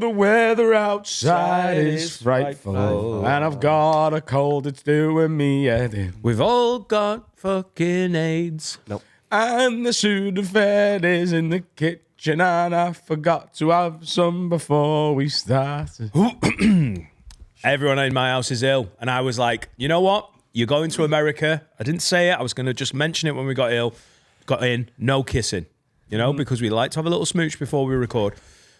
the weather outside is frightful, and I've got a cold that's doing me head in. We've all got fucking AIDS. Nope. And the Sudafed is in the kitchen, and I forgot to have some before we started. Everyone in my house is ill. And I was like, you know what? You're going to America. I didn't say it. I was going to just mention it when we got in. No kissing, because we like to have a little smooch before we record.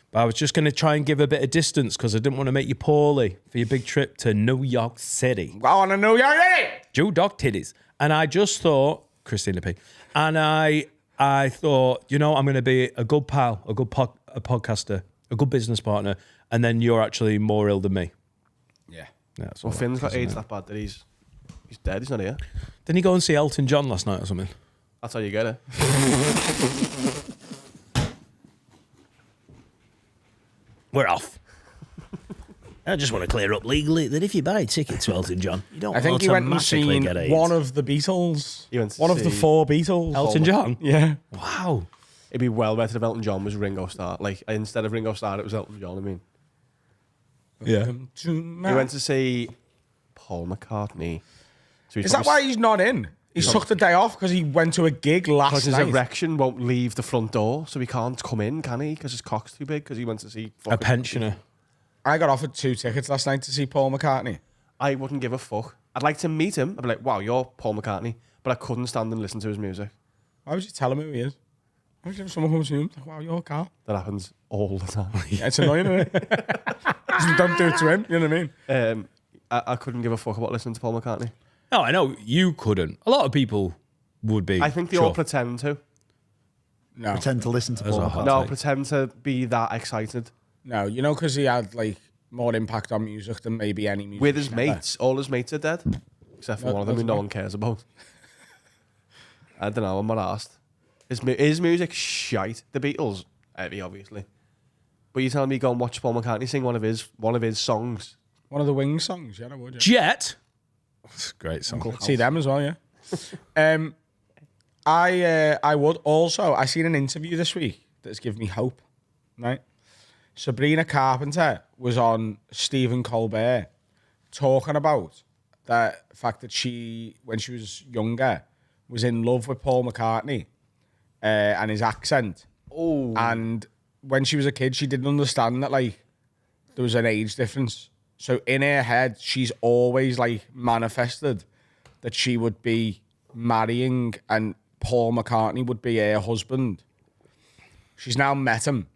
But I was just going to try and give a bit of distance because I didn't want to make you poorly for your big trip to New York City. I want to know you're ready. Jew dog titties. And I just thought, Christina P. And I thought, I'm going to be a good pal, a podcaster, a good business partner. And then you're actually more ill than me. Yeah. That's Well, Finn's got AIDS that bad that he's dead. He's not here. Didn't he go and see Elton John last night or something? That's how you get it. We're off. I just want to clear up legally that if you buy a ticket to Elton John, you don't I think he went and automatically seen get AIDS. one of the Beatles. He went to one of the see 4 Beatles. Elton John? Yeah. Wow. It'd be well better if Elton John was Ringo Starr. Like, instead of Ringo Starr, it was Elton John, I mean. Yeah. He went to see Paul McCartney. So Is that why he's not in? He took the day off because he went to a gig last Because his night. erection won't leave the front door, so he can't come in, can he? Because his cock's too big, because he went to see... A pensioner. I got offered 2 tickets last night to see Paul McCartney. I wouldn't give a fuck. I'd like to meet him. I'd be like, wow, you're Paul McCartney. But I couldn't stand and listen to his music. Why would you tell him who he is? Why would you have someone come to him? Like, wow, you're Carl. That happens all the time. Yeah, it's annoying, isn't it? Don't do it to him, you know what I mean? I couldn't give a fuck about listening to Paul McCartney. No, I know you couldn't. A lot of people would be. I think they all pretend to. No. Pretend to listen to That's Paul a McCartney. hot No, take. pretend to be that excited. No, because he had, more impact on music than maybe any music. With his mates. All his mates are dead. Except for No, one of them who that's no fine. one cares about. I don't know, I'm not asked. His music shite. The Beatles, heavy, obviously. But you telling me go and watch Paul McCartney sing one of his songs? One of the Wings songs, yeah, I would. Yeah. Jet. That's a great song. See them as well, yeah. I would also. I seen an interview this week that's given me hope. Right, Sabrina Carpenter was on Stephen Colbert talking about the fact that she, when she was younger, was in love with Paul McCartney and his accent. Oh. And when she was a kid, she didn't understand that there was an age difference. So in her head, she's always manifested that she would be marrying and Paul McCartney would be her husband. She's now met him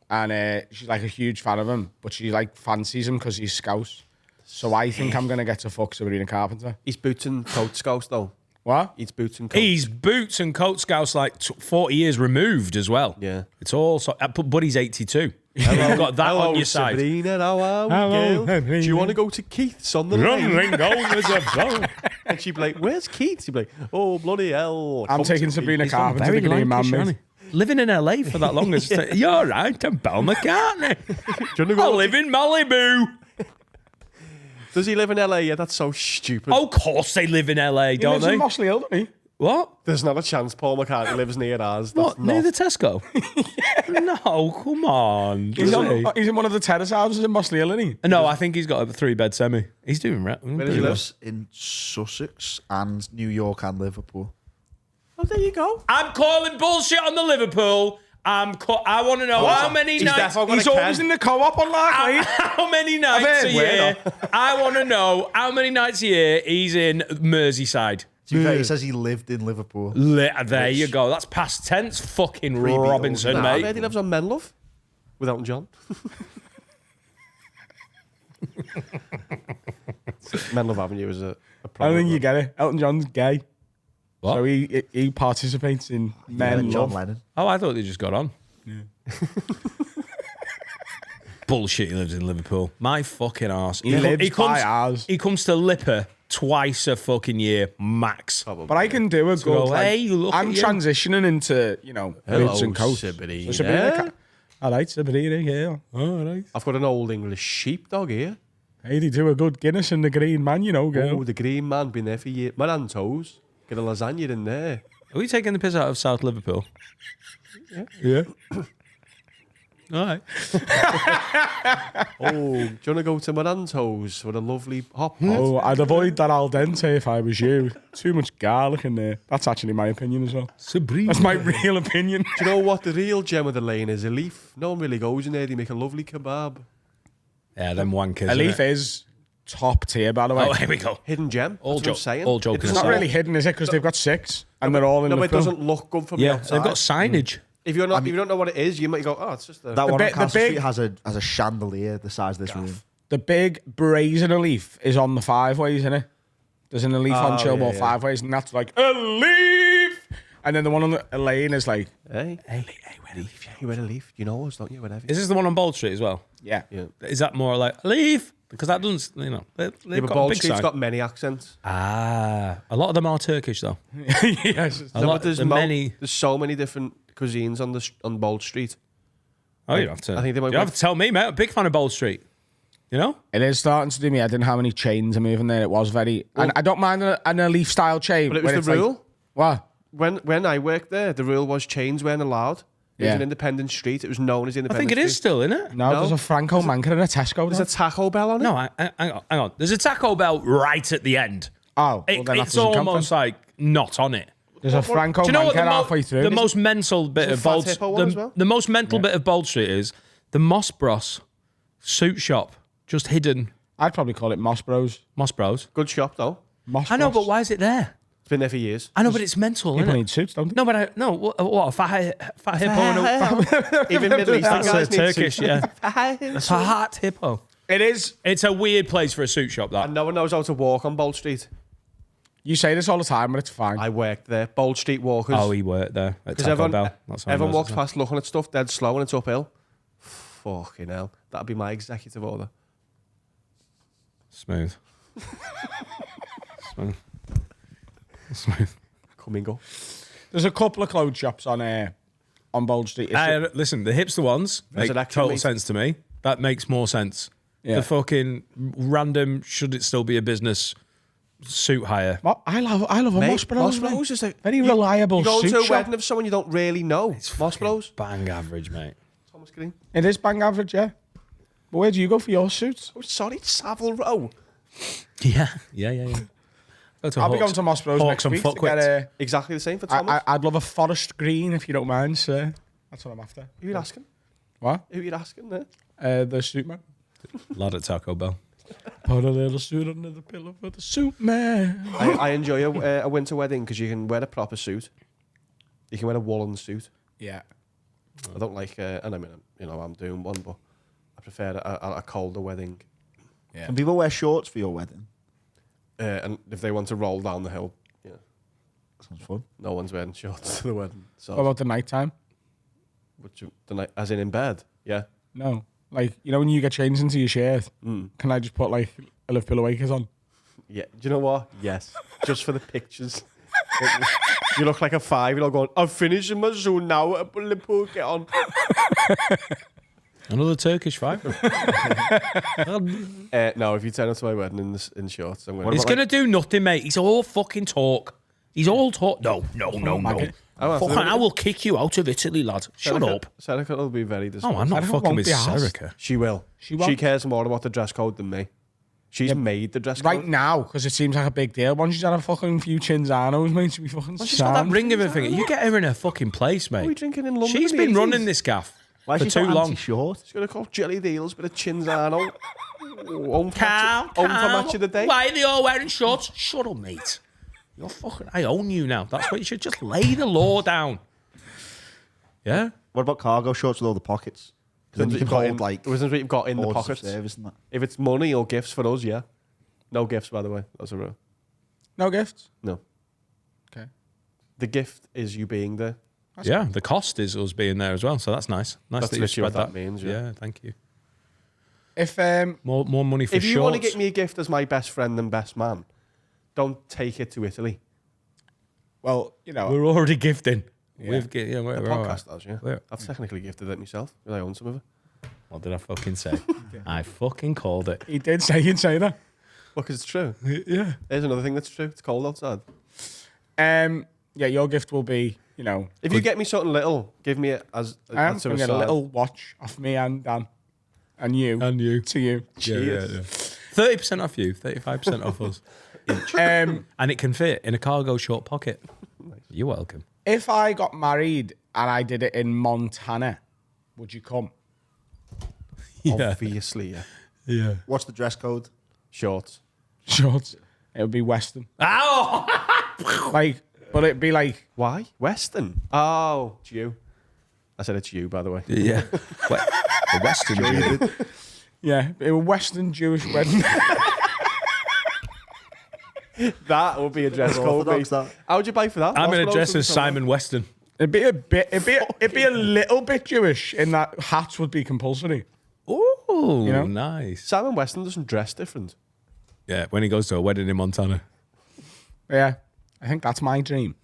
and she's a huge fan of him, but she fancies him because he's Scouse. So I think I'm going to get to fuck Sabrina Carpenter. He's boots and coat Scouse, though. What? He's boots and coat. He's boots and coat scouts 40 years removed as well. Yeah. It's all so. But he's 82. You've got that on your side. Sabrina, how are we, Hello, girl? Sabrina. Do you want to go to Keith's on the lane? Ringo is a song. And she'd be like, where's Keith? She'd be like, oh, bloody hell. I'm Come taking to Sabrina Keith. Carpenter to Green Man, mate. Living in LA for that long is you're right. I'm Paul McCartney. I live in Malibu. Does he live in LA? Yeah, that's so stupid. Oh, of course they live in LA, He don't lives they? in Mossley Hill, doesn't he? What? There's not a chance Paul McCartney lives near ours. That's What? Near the not. Tesco? No, come on. He's Does he? in one of the terrace houses in Mossley Hill, isn't he? No, I think he's got a 3-bed semi. He's doing right. does He he live? lives in Sussex and New York and Liverpool. Oh, there you go. I'm calling bullshit on the Liverpool. I want to know how many He's nights. definitely He's got a always Ken. in the co-op on Lark Lane. How many nights heard, a year? we're I want to know how many nights a year he's in Merseyside. To be fair, he says he lived in Liverpool. There you go. That's past tense. Fucking Robinson, Nah, I mate. heard he lives on Menlove with Elton John. Menlove Avenue is a I problem. think you get it. Elton John's gay. What? So he participates in men John love. Lennon. Oh, I thought they just got on. Bullshit. He lives in Liverpool. My fucking arse. He lives by ours. He comes to Lipper twice a fucking year, max. Probably. But I can do a good. go, like, hey, look I'm at you. transitioning into boots and coats. Sabrina. So all right, Sabrina, yeah. All right. I've got an old English sheepdog here. Hey, they do a good Guinness and the Green Man, girl. Oh, the green man been there for years. My hand toes. Get a lasagna in there. Are we taking the piss out of South Liverpool? Yeah. All right. Oh, do you want to go to Maranto's with a lovely hot pot? Oh, I'd avoid that al dente if I was you. Too much garlic in there. That's actually my opinion as well. Sabrina. That's my real opinion. Do you know what the real gem of the lane is? A leaf. No one really goes in there. They make a lovely kebab. Yeah, them wankers. A leaf innit? is top tier, by the way. Oh, here we go. Hidden gem. All That's what I'm joke- saying. all joking It's It's not aside. really hidden, is it? Because they've got 6 and they're all in No, but it Liverpool. doesn't look good from the Yeah, outside. they've got signage. If you're not, if you don't know what it is, you might go, oh, it's just a. That one big- on the Castle big- Street has a chandelier the size of this room. The big brazen leaf is on the 5 ways, isn't it? There's an leaf on Oh, Chilwell yeah. 5 ways, and that's like a leaf. And then the one on the lane is like, Hey, where a leaf? You wear a leaf. You know us, don't you? Whatever. Is this the one on Bold Street as well? yeah. Yeah. Is that more like a leaf? Because that doesn't, you know, they've Yeah, but got a Bald big Street's sign. got many accents. A lot of them are Turkish though. Yes. A No, lot, but there's many. There's so many different cuisines on Bold Street. Oh, you have to. I think they might you have to tell me, mate. I'm a big fan of Bold Street. You know? It is starting to do me. I didn't know how many chains are moving there. It was very, and I don't mind a leaf style chain. But it was where the it's like- rule. what? When I worked there, the rule was chains weren't allowed. It was Yeah. an independent street. It was known as I independent. think it is Street. still, isn't it? No, No. there's a Franco Manca and a Tesco. There's there. a Taco Bell on it. No, hang on. There's a Taco Bell right at the end. Oh, well, then that It's doesn't count almost then. like not on it. There's a Franco Do you know what Manca the, halfway through. the most mental bit a of Fat Bold Hippo one as well? the most mental bit of Bold Street is the Moss Bros suit shop just hidden. I'd probably call it Moss Bros. Moss Bros. Good shop though. Moss I know, Bros. but why is it there? It's been there for years. I know, but it's mental, People isn't need it? suits, don't they? No, but what a fat hippo and a Even Middle Eastern that's guys need Turkish, suits. yeah. A fat hippo. It is. It's a weird place for a suit shop. That And no one knows how to walk on Bold Street. You say this all the time, but it's fine. I worked there. Bold Street walkers. oh, he worked there at Because Taco everyone, Bell. That's how he everyone knows walks it's past looking at stuff dead slow and it's uphill. Fucking hell. That'd be my executive order. smooth. Smooth. Come and go. There's a couple of clothes shops on Bold Street. It's- Listen, the hipster ones make Resurrection total meat. sense to me. That makes more sense. Yeah. The fucking random, should it still be a business suit hire? I love a Mate, Moss Bros. Moss mate. Bros is a Very reliable You go suit to a shop. wedding of someone you don't really know. Moss Bros. Bang average, mate. Thomas Green. It is bang average, yeah. But where do you go for your suits? Oh, sorry, Savile Row. Yeah. Go to I'll be Hawks- going to Moss Bros Hawks next and week to Fuckwits. get Exactly the same for Thomas. I'd love a forest green if you don't mind, sir. That's what I'm after. Who you asking? What? Who you asking there? The suit man. Lad at Taco Bell. Put a little suit under the pillow for the suit man. I enjoy a winter wedding because you can wear a proper suit. You can wear a woolen suit. Yeah. I don't like, and I mean, you know, I'm doing one, but I prefer a colder wedding. Yeah. Can people wear shorts for your wedding? And if they want to roll down the hill, yeah, Sounds fun. no one's wearing shorts to the wedding. So, What about the night time? as in bed, yeah. No. Like, you know when you get changed into your shirt, can I just put like a Liverpool Acres on? Yeah, do you know what? Yes, just for the pictures. You look like a 5-year-old going, I'm finishing my Zoom now, Liverpool, get on. Another Turkish fight. No, if you turn up to my wedding in shorts, I'm going He's going to do nothing, mate. He's all fucking talk. He's all talk. No. Fucking, I will kick you out of Italy, lad. Shut up. Seneca will be very Oh, disappointed. I'm not Sarah fucking won't with be asked. Serica. She will. She won't. She cares more about the dress code than me. She's made the dress Right code. now, because it seems like a big deal. Once she's had a fucking few Chinzanos, mate, she'll be fucking She's got that sound. ring of a finger. You get her in her fucking place, What are we mate. drinking in London? She's in the been 80s? running this gaff Why for is she too so long. anti-short? She's going to call jelly deals, bit of Chinzano. Home for Calm, match of the day. Why are they all wearing shorts? Shut up, mate. You're fucking. I own you now. That's what you should just lay the law down. Yeah. What about cargo shorts with all the pockets? 'Cause then you can hold like it wasn't what you've got in the orders of pockets. service and that. If it's money or gifts for us, yeah. No gifts, by the way. That's a rule. No gifts? No. Okay. The gift is you being there. Yeah. The cost is us being there as well. So that's nice. Nice That's that you literally spread what that means, yeah. Yeah. Thank you. If More money for If shorts. you want to get me a gift as my best friend and best man, don't take it to Italy. well, you know, We're already gifting. Yeah. We're The all podcast right. does, yeah. We're- I've technically gifted it myself. I own some of it. What did I fucking say? I fucking called it. he did say you'd say that. Well, because it's true. Yeah. Here's another thing that's true. It's cold outside. Yeah, your gift will be you know, If you get me something little, give me it as I am to going to get a side. little watch off me and Dan. And you. And you. To you. Yeah. 30% off you, 35% off us. Um, And it can fit in a cargo short pocket. You're welcome. if I got married and I did it in Montana, would you come? Obviously, yeah. Yeah. What's the dress code? Shorts. Shorts. It would be Western. Ow! Like, but it'd be like, Why? Western. Oh, it's you. I said it's you, by the way. Yeah. The Western Jew. yeah, it was Western Jewish wedding. That would be a dress code. Orthodox, mate. that. How would you buy for that? I'm going to Marshmallows dress or as something? Simon Weston. It'd be a little bit Jewish in that hats would be compulsory. Ooh, You know? nice. Simon Weston doesn't dress different. Yeah, when he goes to a wedding in Montana. Yeah, I think that's my dream.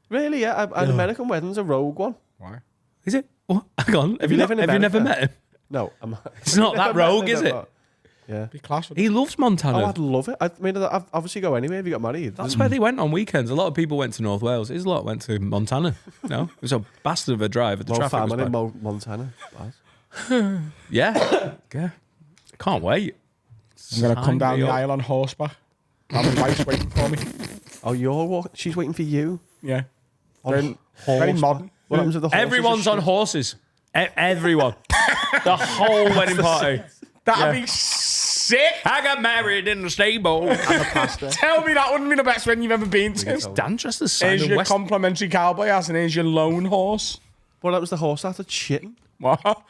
Really? Yeah. An American wedding's a rogue one. Why? Is it? What? Hang on. Have you live in never America? met him? No, It's not that rogue, is it? Yeah. Be class. He loves Montana. Oh, I'd love it. I mean, I'd obviously go anywhere if you got married. That's where they went on weekends. A lot of people went to North Wales. His lot went to Montana. No, it was a bastard of a drive. But the Mo traffic was family in bad. Montana. Yeah, yeah. Can't wait. I'm gonna come down Sign me the up. aisle on horseback. My wife's waiting for me. Oh, you're walking. She's waiting for you. Yeah, On very, very horseback. modern. What happens with the horses? Everyone's on horses. Everyone. The whole wedding party. That'd be sick. I got married in the stable. Tell me that wouldn't be the best wedding you've ever been to. Dan dressed as Here's Simon your Weston. complimentary cowboy ass and here's your lone horse. What happens to the horse after shitting? What?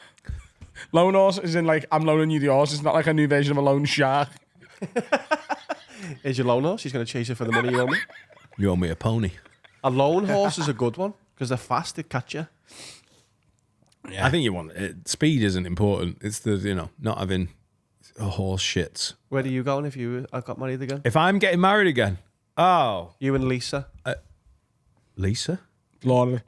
Lone horse is in like, I'm loaning you the horse. It's not like a new version of a lone shark. Is your lone horse? She's going to chase it for the money you owe me. You owe me a pony. A lone horse is a good one because they're fast. They catch you. I think you want it. Speed isn't important. It's the, not having a horse shits. Where are you going if you got married again? If I'm getting married again, You and Lisa. Lisa? Laura.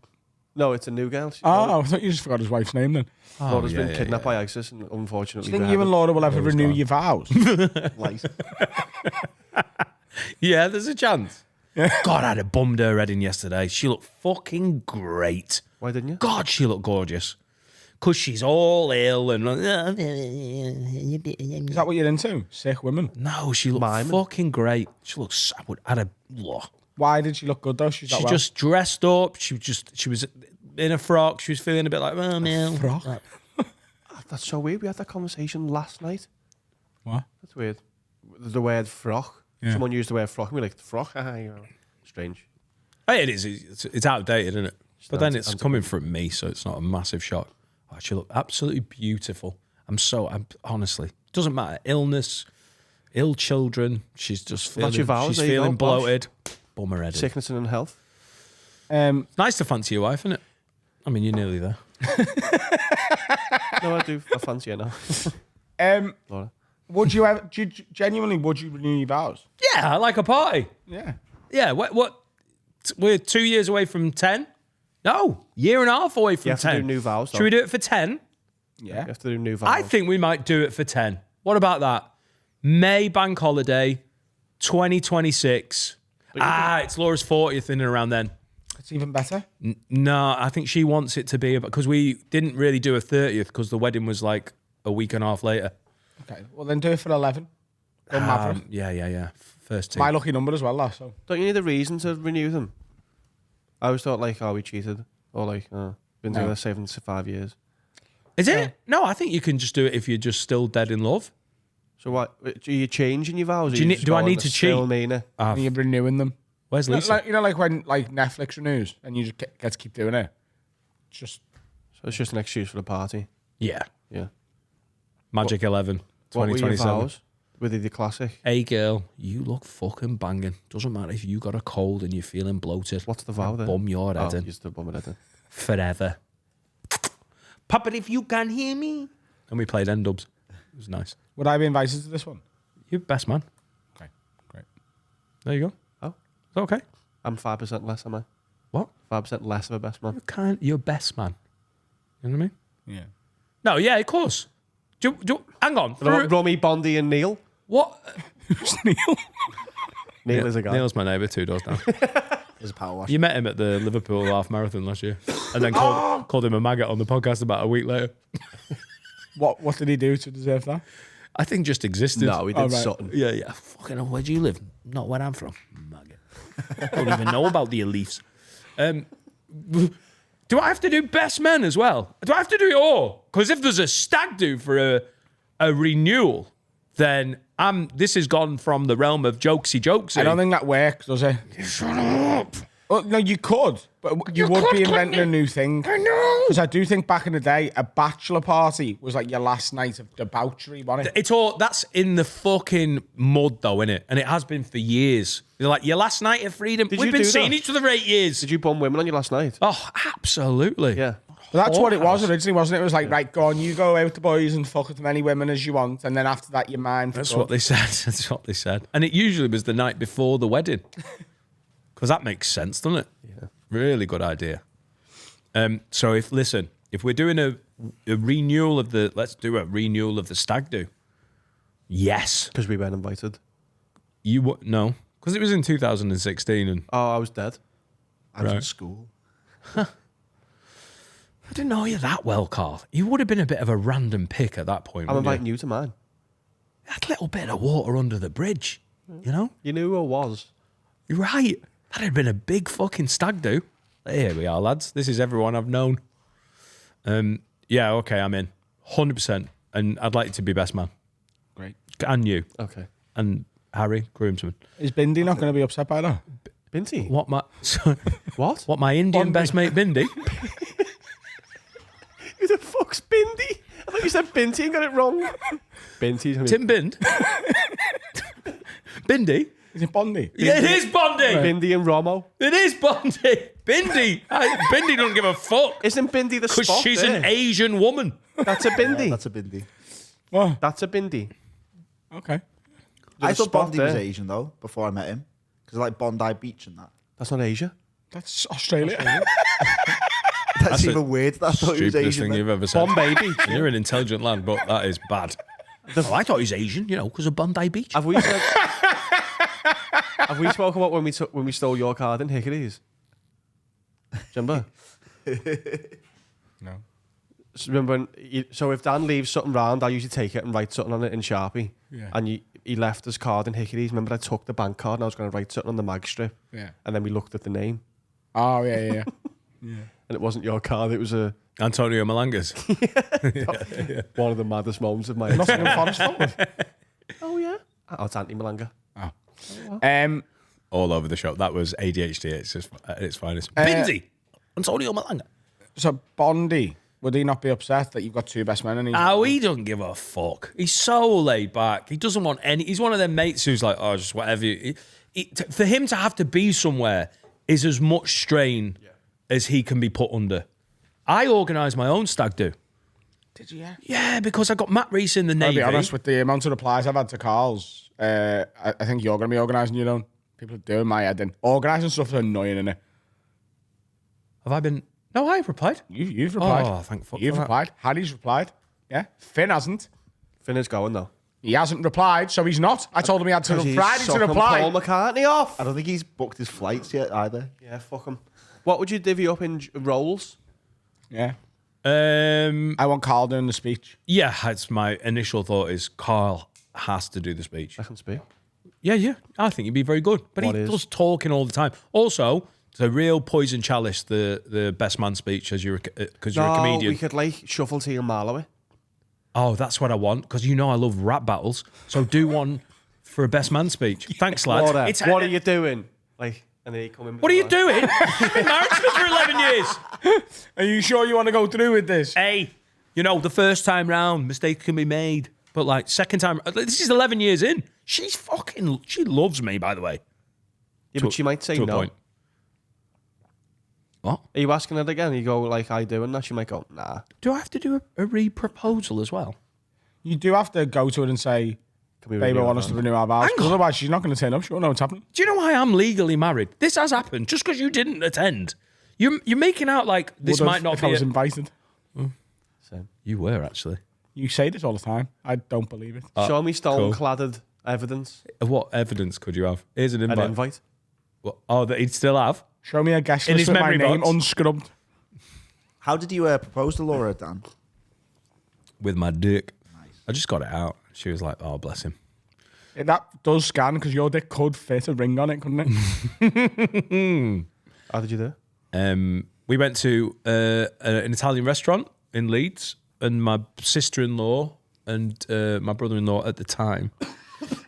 No, it's a new girl. Oh, I thought you just forgot his wife's name then. Laura's yeah, been yeah, kidnapped by ISIS and unfortunately. Do you think you and Laura will ever renew gone. your vows? Light. Yeah, there's a chance. God, I'd have bummed her head in yesterday. She looked fucking great. Why didn't you? God, she looked gorgeous. Because she's all ill and... Is that what you're into? Sick women. No, she looked Miming. fucking great. She looks... I'd have... Why did she look good though? She's that She well. just dressed up. She was in a frock. She was feeling a bit like, oh, man. Frock? That's so weird. We had that conversation last night. What? That's weird. The word frock. Yeah. Someone used the word frock and we like, frock? Strange. Hey, it is. It's outdated, isn't it? But then it's antiquated. coming from me, so it's not a massive shock. Oh, she looked absolutely beautiful. I'm honestly, doesn't matter. Illness, ill children. She's just feeling, That's your vows, she's there you feeling go, bosh. bloated. Bummer headed. Sickness and health. It's nice to fancy your wife, isn't it? I mean, you're nearly there. No, I do. I fancy it now. Laura. Would you ever, genuinely, would you renew your vows? Yeah, I like a party. Yeah. Yeah, what? We're 2 years away from 10? No, year and a half away from You have 10. to do new vows, though. Should we do it for 10? Yeah. You have to do new vows. I think we might do it for 10. What about that? May bank holiday, 2026. It's Laura's 40th in and around then. It's even better. No, I think she wants it to be because we didn't really do a 30th because the wedding was like a week and a half later. Okay. Well, then do it for 11. Go Maverick. Yeah. First team. My lucky number as well, that. So. Don't you need a reason to renew them? I always thought like, oh, we cheated. Or like, been doing this 5 years. Is it? No, I think you can just do it if you're just still dead in love. So what? Are you changing your vows? Do you need- do I need to cheat? Mean it? And you're renewing them. Where's Lisa? Like when like Netflix renews and you just get to keep doing it. It's just So it's just an excuse for the party. Yeah. Yeah. Magic 11, What were your 2027. vows? Were they the classic? Hey girl, you look fucking banging. Doesn't matter if you got a cold and you're feeling bloated. What's the vow then? Bum your head Oh, in. you still bum it head in. Forever. Papa, if you can hear me. And we played end dubs. It was nice. would I be invited to this one? You're best man. Okay, great. There you go. Oh. Is that okay? I'm 5% less, am I? What? 5% less of a best man. You're best man. You know what I mean? Yeah. No, yeah, of course. Hang on. Romy, Bondi and Neil. What? Who's Neil? Neil is a guy. Neil's my neighbour, 2 doors down. There's a power wash. You met him at the Liverpool half marathon last year, and then called him a maggot on the podcast about a week later. What did he do to deserve that? I think just existed. No, we did Oh, right. Sutton. Yeah. Fucking hell, where do you live? Not where I'm from. Maggot. Don't even know about the Leafs. Do I have to do best men as well? Do I have to do it all? Because if there's a stag do for a renewal, then this has gone from the realm of jokesy. I don't think that works, does it? Shut up. Well, no, you could, but you would could, be couldn't inventing a new thing. I know. Because I do think back in the day, a bachelor party was like your last night of debauchery, wasn't it? It's all that's in the fucking mud, though, innit? And it has been for years. You're like your last night of freedom. Did We've you been do seeing that? each other for 8 years. Did you bum women on your last night? Oh, absolutely. Yeah. But that's what it was originally, wasn't it? It was like, right, go on, you go away with the boys and fuck as many women as you want, and then after that, you're mine. For That's good. what they said. That's what they said. And it usually was the night before the wedding. Because that makes sense, doesn't it? Yeah. Really good idea. So if we're doing a renewal of let's do a renewal of the stag do. Yes. Because we weren't invited. No. Because it was in 2016 and Oh, I was dead. I was in Right. school. I didn't know you that well, Carl. You would have been a bit of a random pick at that point. I'm wouldn't inviting you to mine. That little bit of water under the bridge, you know? You knew who I was. You're right. That'd have been a big fucking stag do. Here we are, lads. This is everyone I've known. Yeah, okay, I'm in. 100%. And I'd like to be best man. Great. And you. Okay. And Harry, groomsman. Is Bindi not going to be upset by that? Binty? What What? what my Indian Bondi. best mate Bindi? Who the fuck's Bindy? I thought you said Binty and got it wrong. Binty's gonna be Tim Bind? Bindi? Is it Bondi? Yeah, it is Bondi. Bindy and Romo. It is Bondi. Bindi. Bindi doesn't give a fuck. Isn't Bindy the Because spot she's there? an Asian woman. That's a Bindy. That's a bindi. Oh, That's a Bindy. okay. I a thought spot Bondi was there. Asian though before I met him, because like Bondi Beach and that. That's not Asia. That's Australia. That's the even weird. That I thought he was Stupidest Asian. thing then. you've ever said. Bombay Beach. You're an intelligent lad, but that is bad. I thought he was Asian, because of Bondi Beach. Have we said? Have we spoken about when we stole your card in Hickory's? Remember? No. Remember when so if Dan leaves something round, I usually take it and write something on it in Sharpie. Yeah. And he left his card in Hickory's. Remember I took the bank card and I was going to write something on the mag strip. Yeah. And then we looked at the name. Oh, yeah. And it wasn't your card, it was Antonio Malangas. one of the maddest moments of my life. Nottingham Forest forward. Oh yeah. Oh, it's Anthony Malanga. All over the shop. That was ADHD. It's just at its finest. Bindi. Antonio Malanga. So Bondi, would he not be upset that you've got two best men and he's Oh, he doesn't give a fuck. He's so laid back. He doesn't want any. He's one of them mates who's like, oh, just whatever. For him to have to be somewhere is as much strain as he can be put under. I organised my own stag do. Did you? Yeah. Yeah, because I got Matt Reese in the I'll Navy. be honest, with the amount of replies I've had to Carl's, I think you're going to be organising your own. People are doing my head in. Organising stuff's annoying, innit? Have I been? No, I've replied. You've replied. Oh, thank fuck You've for that. replied. Harry's replied. Yeah. Finn hasn't. Finn is going though. He hasn't replied, so he's not. I told him he had to He's Friday to Sucking reply. Paul McCartney off. I don't think he's booked his flights yet either. Yeah, fuck him. What would you divvy up in roles? Yeah. Um, I want Carl doing the speech. yeah, it's my initial thought is Carl has to do the speech. I can speak. Yeah, I think he'd be very good. But What he is? does talking all the time. Also, it's a real poison chalice, the best man speech as you're because you're a comedian. we could like shuffle tea and Marlowe. Oh, that's what I want because I love rap battles. So do one for a best man speech. Thanks, lad. What are you doing? Like, and then he come in. What are you doing? You've been married to me for 11 years. Are you sure you want to go through with this? Hey, the first time round, mistakes can be made. But like second time, this is 11 years in. She loves me, by the way. Yeah, but she might say To a no. point. What? Are you asking it again? You go like I do, and that she might go, nah. Do I have to do a re-proposal as well? You do have to go to her and say, Can we babe, I renew want our us to vows?" renew our vows. Hang on. Otherwise, she's not going to turn up. She won't know what's happening. Do you know why I'm legally married? This has happened just because you didn't attend. You're making out like this Would've might not if be. I was invited. Same. You were actually. You say this all the time. I don't believe it. Show me stone-cladded evidence. What evidence could you have? Here's an An invite. invite. What? Oh, that he'd still have. Show me a guest In list his with my memory name box. unscrubbed. How did you propose to Laura, Dan? With my dick. I just got it out. She was like, "Oh, bless him." That does scan because your dick could fit a ring on it, couldn't it? How did you do it? We went to an Italian restaurant in Leeds, and my sister-in-law and my brother-in-law at the time,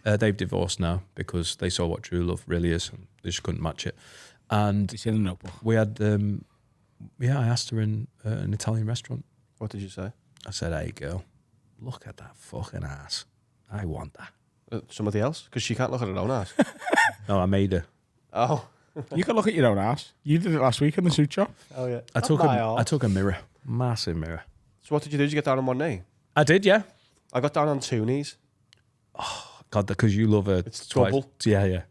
they've divorced now because they saw what true love really is, and they just couldn't match it. And It's in the notebook. we had, I asked her in an Italian restaurant. What did you say? I said, "Hey, girl, look at that fucking ass. I want that." Somebody else? Because she can't look at her own ass. No, I made her. Oh. You can look at your own ass. You did it last week in the suit shop. Oh, yeah. I took my a, I arse. took a mirror, massive mirror. So what did you do? Did you get down on one knee? I did, yeah. I got down on two knees. God, because you love her. It's twice. double. Yeah, yeah.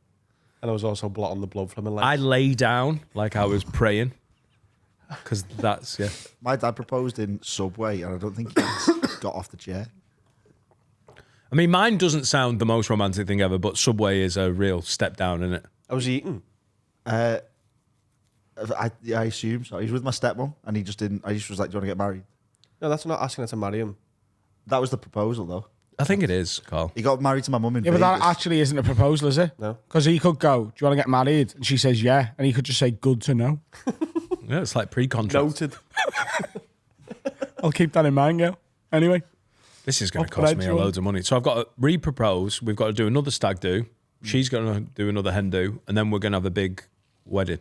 And I was also blotting the blood from my legs. I lay down like I was praying. Because that's, yeah. My dad proposed in Subway, and I don't think he's got off the chair. I mean, mine doesn't sound the most romantic thing ever, but Subway is a real step down, isn't it? I was eating. I assume so. He was with my stepmom, and he just didn't. I just was like, "Do you want to get married?" No, that's not asking her to marry him. That was the proposal, though. I think it is, Carl. He got married to my mum in Yeah, but Vegas. that actually isn't a proposal, is it? No. Because he could go, "Do you want to get married?" And she says, "Yeah," and he could just say, "Good to know." Yeah, it's like pre-contract. Noted. I'll keep that in mind, girl. Anyway, This is going to Up cost red me one. loads of money. So I've got to re-propose. We've got to do another stag do. She's going to do another hen do. And then we're going to have a big wedding.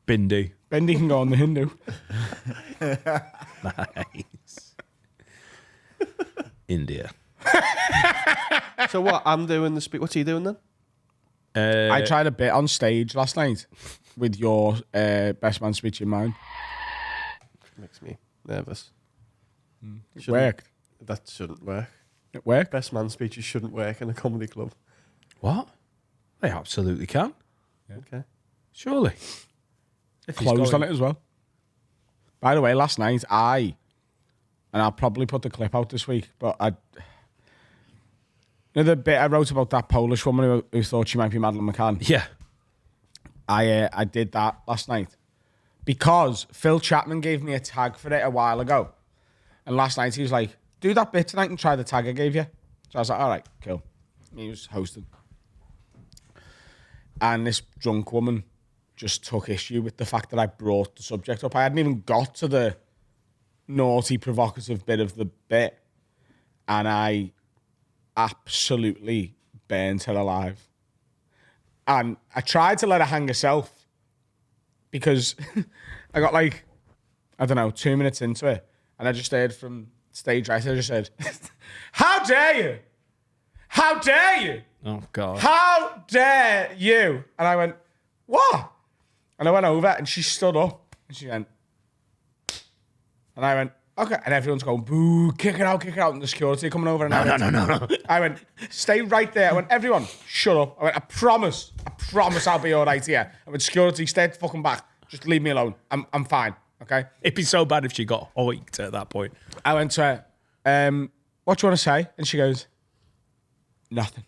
Bindi. Bendy can go on the Hindu. Nice. India. So what? I'm doing the speak. What's he doing then? I tried a bit on stage last night with your best man speech in mind. Makes me nervous. It worked. That shouldn't work. It worked. Best man speeches shouldn't work in a comedy club. What? They absolutely can. Okay. Surely. If he's Closed going- on it as well. By the way, last night and I'll probably put the clip out this week, but you know the bit I wrote about that Polish woman who thought she might be Madeleine McCann? Yeah. I did that last night because Phil Chapman gave me a tag for it a while ago. And last night he was like, "Do that bit tonight and try the tag I gave you." So I was like, "All right, cool." And he was hosting. And this drunk woman just took issue with the fact that I brought the subject up. I hadn't even got to the naughty, provocative bit of the bit. And I absolutely burned her alive. And I tried to let her hang herself because I got like, I don't know, 2 minutes into it. And I just heard from stage right, I just said, "How dare you? How dare you? Oh, God. How dare you?" And I went, "What?" And I went over and she stood up and she went, and I went, "Okay." And everyone's going, "Boo, kick it out, kick it out." And the security coming over and no. I went, "Stay right there." I went, "Everyone, shut up." I went, I promise I'll be all right here." I went, "Security, stay fucking back. Just leave me alone. I'm fine, okay?" It'd be so bad if she got hoiked at that point. I went to her, "What do you want to say?" And she goes, Nothing.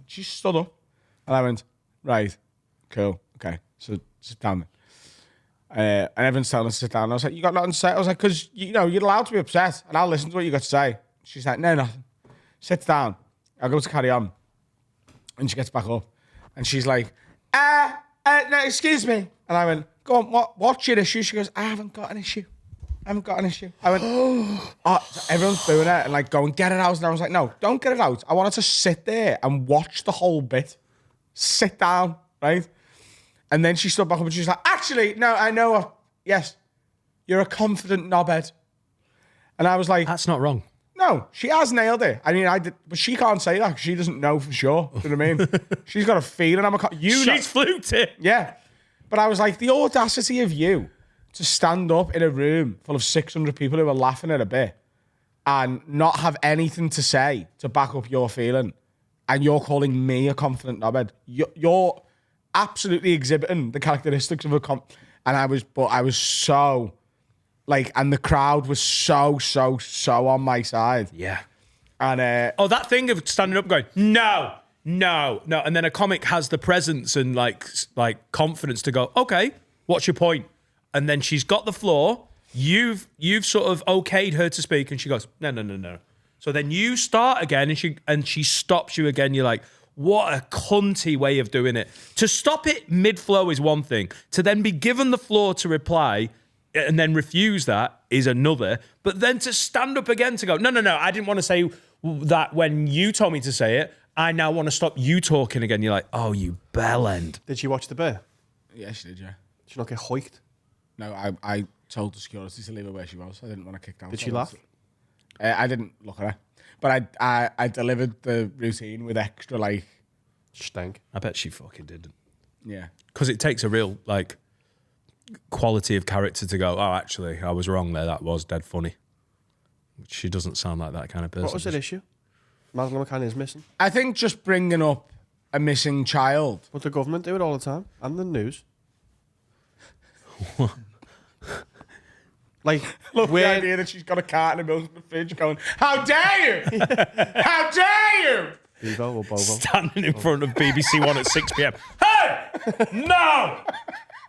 She stood up. And I went, "Right, cool, okay, so sit down then." And everyone's telling us to sit down. I was like, "You got nothing to say?" I was like, "Because, you're allowed to be upset, and I'll listen to what you got to say." She's like, "No, nothing." Sits down. I'll go to carry on. And she gets back up. And she's like, "No, excuse me." And I went, "Go on, what's your issue?" She goes, "I haven't got an issue. I went, "Oh," so everyone's booing her and like going, "Get it out." And I was like, "No, don't get it out. I wanted to sit there and watch the whole bit. Sit down, right?" And then she stood back up and she was like, "Actually, no, I know what. Yes, you're a confident knobhead." And I was like, That's not wrong. "No, she has nailed it. I mean, I did, but she can't say that because she doesn't know for sure. Do you know what I mean? She's got a feeling I'm a She's fluked it. yeah." But I was like, the audacity of you to stand up in a room full of 600 people who are laughing at a bit and not have anything to say to back up your feeling, and you're calling me a confident knobhead. You're absolutely exhibiting the characteristics of a and I was so like, and the crowd was so on my side. Yeah. And Oh, that thing of standing up going, "No, no. And then a comic has the presence and like confidence to go, okay, what's your point? And then she's got the floor. You've sort of okayed her to speak, and she goes, no. So then you start again, and she stops you again. You're like, what a cunty way of doing it. To stop it mid-flow is one thing. To then be given the floor to reply and then refuse that is another. But then to stand up again to go, no, I didn't want to say that when you told me to say it. I now want to stop you talking again. You're like, oh, you bellend. Did she watch the bear? Yeah, she did, yeah. Did she not get hoiked? No, I told the security to leave her where she was. I didn't want to kick out. Did she laugh? I didn't look at her. But I delivered the routine with extra, like... Stank. I bet she fucking didn't. Yeah. Because it takes a real, like, quality of character to go, oh, actually, I was wrong there. That was dead funny. She doesn't sound like that kind of person. What was the issue? Madeleine McCann is missing. I think just bringing up a missing child. But the government do it all the time. And the news. Like, Look, the idea that she's got a carton of milk in the fridge going, how dare you? How dare you? Bevo or Bobo. Standing in front of BBC One at 6 p.m. Hey! No!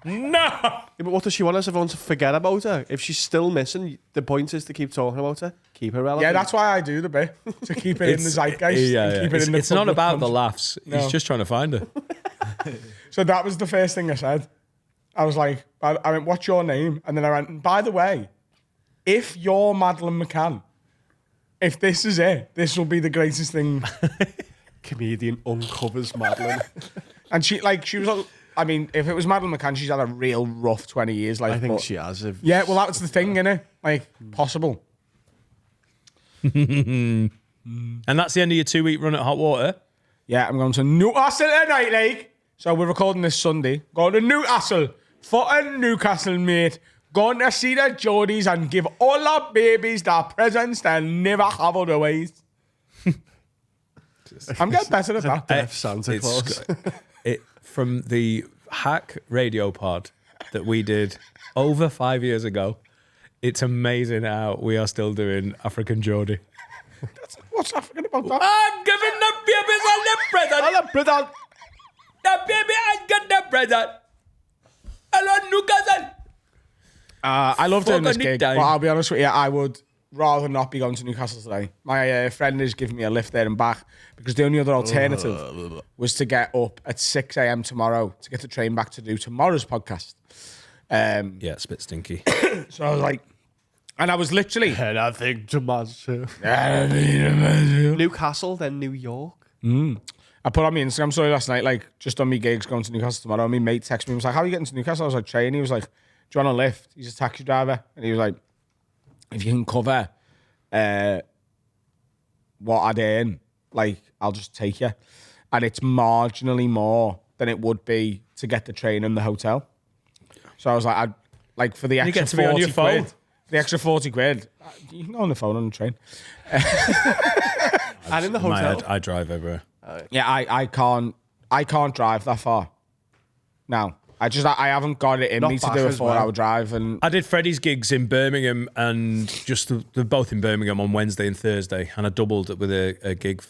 Yeah, but what does she want us everyone to forget about her? If she's still missing, the point is to keep talking about her. Keep her relevant. Yeah, that's why I do the bit. To keep it in the zeitgeist. And keep it in the It's not public about the conscience. laughs. No. He's just trying to find her. So that was the first thing I said. I was like, I went, what's your name? And then I went, by the way, if you're Madeleine McCann, if this is it, this will be the greatest thing. Comedian uncovers Madeleine. And she was, I mean, if it was Madeleine McCann, she's had a real rough 20 years. Like, I think but- she has. Yeah, well, that's the thing, innit? Like, possible. And that's the end of your 2-week run at Hot Water. Yeah, I'm going to Newcastle tonight, like. So we're recording this Sunday. Going to Newcastle. Fucking Newcastle, mate. Going to see the Geordies and give all our babies their presents they'll never have otherwise. I'm getting better at that. Deaf Santa Claus. From the hack radio pod that we did over 5 years ago, it's amazing how we are still doing African Geordie. What's African about that? I'm giving the babies all the present. The baby has got the present. Hello, Newcastle. I love doing this Fucking gig, time. but I'll be honest with you, I would rather not be going to Newcastle today. My friend is giving me a lift there and back because the only other alternative was to get up at 6 a.m. tomorrow to get the train back to do tomorrow's podcast. Yeah, it's a bit stinky. So I was like, and I was literally... And I think Tommaso. I Newcastle, then New York. put on my Instagram story last night, like, just on me gigs going to Newcastle tomorrow. My mate texted me, he was like, how are you getting to Newcastle? I was like, train. He was like, do you want a lift? He's a taxi driver. And he was like, if you can cover what I'd earn, like, I'll just take you. And it's marginally more than it would be to get the train and the hotel. So I was like, I'd like for the You extra get to be on 40 your phone. quid. The extra 40 quid. You can go on the phone on the train. And in the In my hotel. head, I drive everywhere. Yeah, I can't drive that far. No. I haven't got it in Not me to back do a as well. 4-hour drive, and I did Freddie's gigs in Birmingham, and they're both in Birmingham on Wednesday and Thursday, and I doubled it with a gig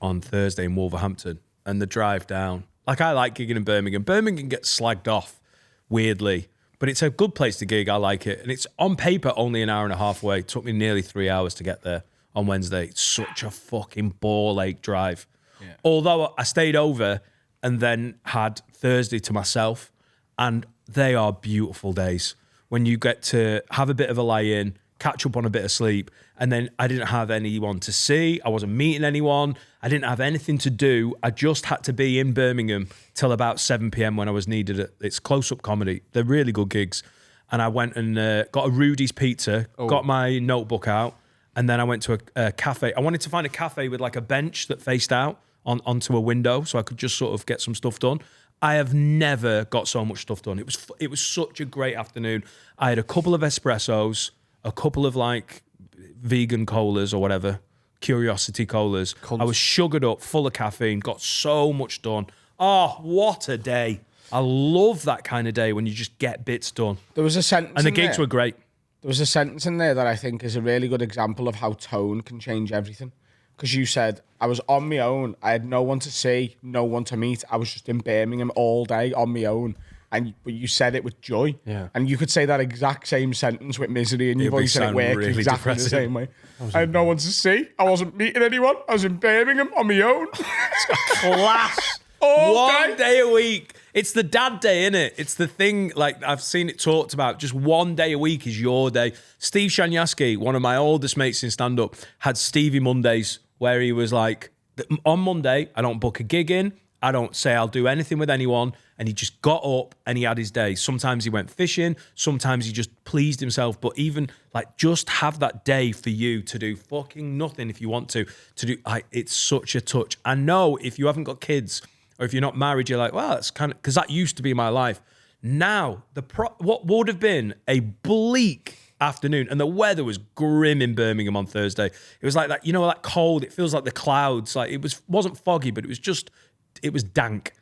on Thursday in Wolverhampton, and the drive down. Like, I like gigging in Birmingham. Birmingham gets slagged off weirdly, but it's a good place to gig. I like it, and it's on paper only an hour and a half away. It took me nearly 3 hours to get there on Wednesday. It's such a fucking ball ache drive. Yeah. Although I stayed over and then had Thursday to myself, and they are beautiful days when you get to have a bit of a lie-in, catch up on a bit of sleep, and then I didn't have anyone to see. I wasn't meeting anyone. I didn't have anything to do. I just had to be in Birmingham till about 7 p.m. when I was needed. It's close-up comedy. They're really good gigs. And I went and got a Rudy's pizza, got my notebook out, and then I went to a cafe. I wanted to find a cafe with like a bench that faced out onto a window so I could just sort of get some stuff done. I have never got so much stuff done. It was such a great afternoon. I had a couple of espressos, a couple of like vegan colas or whatever, Curiosity colas. I was sugared up, full of caffeine, got so much done. Oh, what a day. I love that kind of day when you just get bits done. there was a sentence And the in gigs there. were great. There was a sentence in there that I think is a really good example of how tone can change everything. because you said I was on my own. I had no one to see, no one to meet. I was just in Birmingham all day on my own. But you said it with joy. Yeah. And you could say that exact same sentence with misery in your It'd be voice and it sound worked really exactly the depressing. same way. I had no one to see. I wasn't meeting anyone. I was in Birmingham on my own. Class. All One day. day a week. It's the dad day, innit? It's the thing, like, I've seen it talked about. Just one day a week is your day. Steve Shanyaski, one of my oldest mates in stand-up, had Stevie Mondays, where he was like, on Monday, I don't book a gig in. I don't say I'll do anything with anyone. And he just got up and he had his day. Sometimes he went fishing. Sometimes he just pleased himself. But even like just have that day for you to do fucking nothing if you want to do. It's such a touch. I know if you haven't got kids or if you're not married, you're like, well, that's kind of, because that used to be my life. Now, what would have been a bleak afternoon, and the weather was grim in Birmingham on Thursday. It was like that, you know, like cold. It feels like the clouds. Like it wasn't foggy, but it was dank.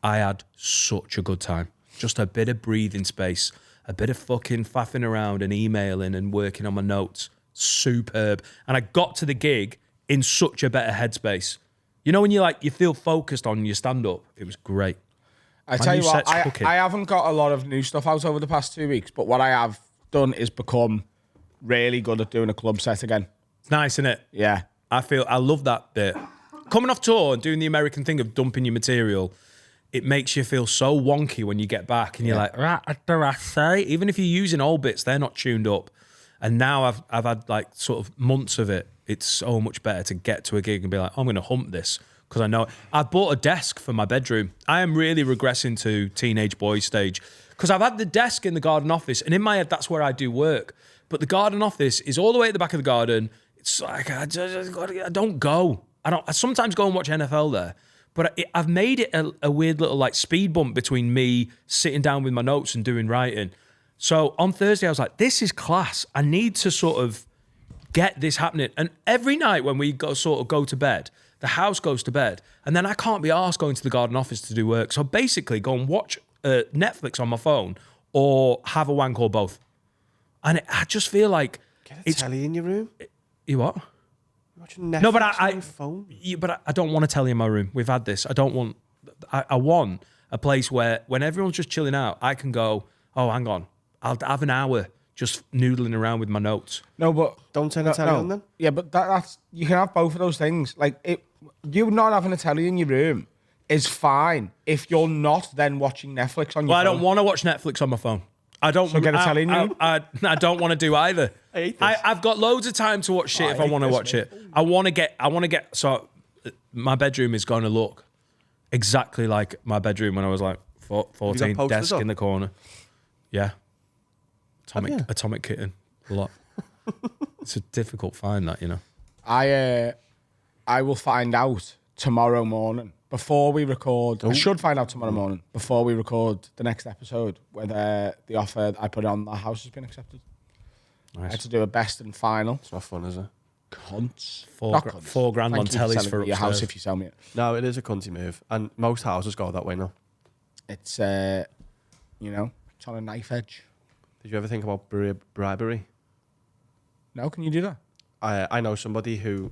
I had such a good time. Just a bit of breathing space, a bit of fucking faffing around and emailing and working on my notes. Superb. And I got to the gig in such a better headspace. You know when you feel focused on your stand-up? It was great. I tell you new what, set's cooking. I haven't got a lot of new stuff out over the past 2 weeks, but what I have done is become really good at doing a club set again. It's nice, isn't it? Yeah. I love that bit. Coming off tour and doing the American thing of dumping your material, it makes you feel so wonky when you get back and you're like, right, what do I say? Even if you're using old bits, they're not tuned up. And now I've had like sort of months of it. It's so much better to get to a gig and be like, I'm going to hump this because I know it. I bought a desk for my bedroom. I am really regressing to teenage boy stage because I've had the desk in the garden office and in my head, that's where I do work. But the garden office is all the way at the back of the garden. It's like, I don't go. I sometimes go and watch NFL there. But I've made it a weird little like speed bump between me sitting down with my notes and doing writing. So on Thursday, I was like, this is class. I need to sort of get this happening. And every night when we go to bed, the house goes to bed. And then I can't be arsed going to the garden office to do work. So basically go and watch Netflix on my phone or have a wank or both. And I just feel like Get a telly in your room. You what? Watching Netflix No, but on your phone. But I don't want to tell you in my room. We've had this. I want a place where when everyone's just chilling out, I can go, oh, hang on. I'll have an hour just noodling around with my notes. No, but Don't turn the telly on then. Yeah, but that's you can have both of those things. Like you not having a telly in your room is fine if you're not then watching Netflix on your Well, I phone. don't want to watch Netflix on my phone. I don't. So get a telly in your room? I don't want to do either. I hate this. I've got loads of time to watch shit I if I hate want to this, watch mate. it. I want to get. So my bedroom is going to look exactly like my bedroom when I was like 14. posters Desk up? in the corner. Yeah. you? Atomic Kitten. A lot. It's a difficult find that, you know. I will find out tomorrow morning before we record. I should find out tomorrow morning before we record the next episode whether the offer I put on the house has been accepted. I had Nice. to do a best and final. It's not fun, is it? Cunts. Four Not gra- cunts. 4 grand Thank on you for tellies selling for me your house upstairs. if you sell me it. No, it is a cunty move, and most houses go that way now. It's you know, it's on a knife edge. Did you ever think about bribery? No, can you do that? I know somebody who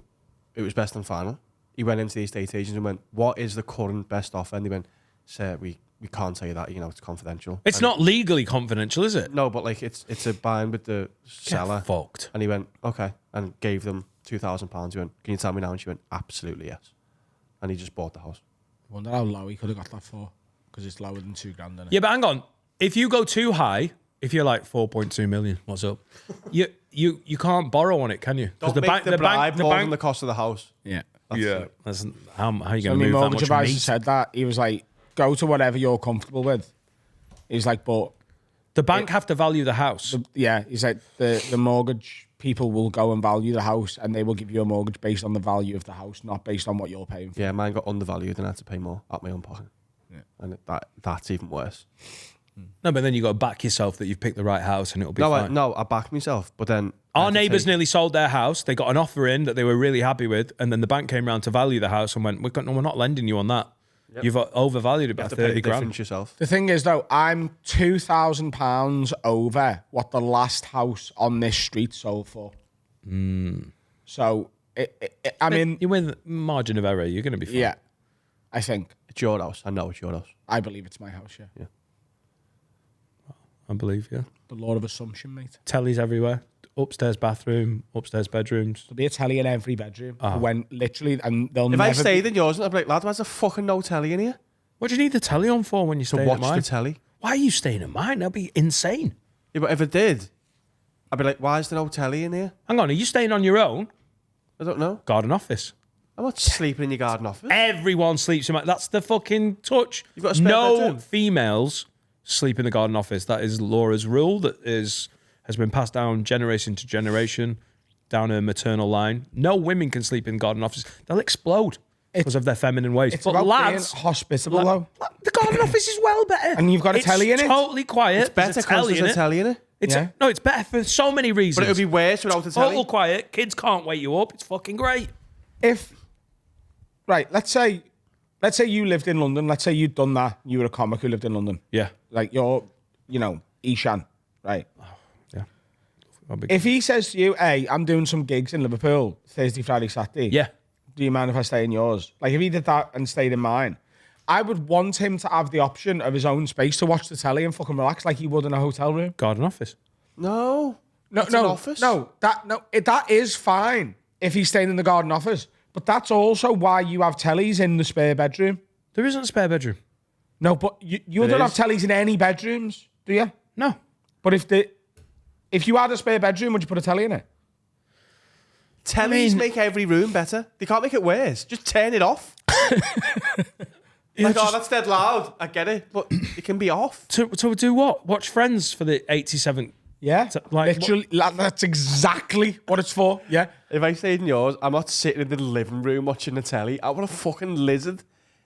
it was best and final. He went into the estate agent and went, "What is the current best offer?" And they went, "Sir, we can't tell you that. You know, it's confidential." It's And- not legally confidential, is it? No, but like it's a bind with the seller. Get fucked. And he went, "Okay," and gave them £2,000. He went, "Can you tell me now?" And she went, "Absolutely yes." And he just bought the house. I wonder how low he could have got that for because it's lower than 2 grand. Isn't it? Yeah, but hang on. If you go too high, if you're like 4.2 million, what's up? You can't borrow on it, can you? Don't make the bribe more than the bank. cost of the house. Yeah. That's, how are you So going to my move that mortgage much from advisor me? said that. He was like, go to whatever you're comfortable with. He's like, but The bank have to value the house. yeah, he's like, the mortgage people will go and value the house and they will give you a mortgage based on the value of the house, not based on what you're paying for. Yeah, mine got undervalued and I had to pay more out my own pocket. Yeah. And that's even worse. No, but then you got to back yourself that you've picked the right house and it'll be fine. I backed myself, but then I Our had to neighbours take- nearly sold their house. They got an offer in that they were really happy with, and then the bank came around to value the house and went, we're not lending you on that. You've overvalued it you by have to pay 30 the grand. difference yourself. The thing is, though, I'm £2,000 over what the last house on this street sold for. So I mean, you win margin of error. You're going to be fine. yeah, I think. It's your house. I know it's your house. I believe it's my house, yeah. I believe, yeah. The law of assumption, mate. Telly's everywhere. Upstairs bathroom, upstairs bedrooms. There'll be a telly in every bedroom. When literally, and they'll If never I stayed in yours, I'd be like, lad, why's there fucking no telly in here? What do you need the telly on for when you're To staying watch at mine? the telly. Why are you staying at mine? That'd be insane. Yeah, but if I did, I'd be like, why is there no telly in here? Hang on, are you staying on your own? I don't know. Garden office. I'm not sleeping in your garden office. Everyone sleeps in my... That's the fucking touch. You've got a spare no bedroom? females sleep in the garden office. That is Laura's rule that has been passed down generation to generation, down her maternal line. No women can sleep in garden offices. They'll explode because of their feminine ways. It's But about lads, being hospitable, though. the garden office is well better. And you've got a It's telly in it? totally quiet. It's better There's a because telly there's in a it. telly in it. It's Yeah. no, it's better for so many reasons. But it would be worse without a telly. total quiet. Kids can't wake you up. It's fucking great. Let's say you lived in London. Let's say you'd done that. You were a comic who lived in London. Yeah. Like you're, Ishan, right? Yeah. If he says to you, hey, I'm doing some gigs in Liverpool Thursday, Friday, Saturday. Yeah. Do you mind if I stay in yours? Like if he did that and stayed in mine, I would want him to have the option of his own space to watch the telly and fucking relax like he would in a hotel room. Garden office. No. No, It's an office. That is fine if he's staying in the garden office. But that's also why you have tellies in the spare bedroom. There isn't a spare bedroom. No, but you There don't have is. tellies in any bedrooms, do you? No. But if you had a spare bedroom, would you put a telly in it? Tellies make every room better. They can't make it worse. Just turn it off. Oh, that's dead loud. I get it. But it can be off. To do what? Watch Friends for the 87th. Yeah, like, literally. That's exactly what it's for. Yeah. If I stayed in yours, I'm not sitting in the living room watching the telly. I want a fucking lizard.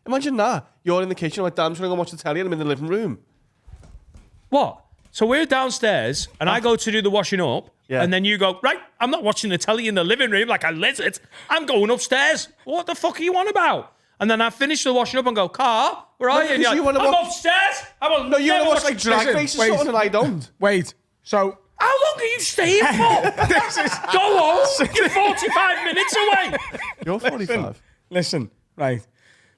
Imagine that. You're in the kitchen, like, damn, I'm just going to go watch the telly and I'm in the living room. What? So we're downstairs and I go to do the washing up Yeah. and then you go, right, I'm not watching the telly in the living room like a lizard. I'm going upstairs. What the fuck are you on about? And then I finish the washing up and go, Carl, where are you? And because you're you like, wanna I'm watch- upstairs. I will No, you never want to watch watch like Drag listen, Race or wait. something and I don't. Wait. So How long are you staying for? this is Go home. You're 45 minutes away. You're 45. listen, right.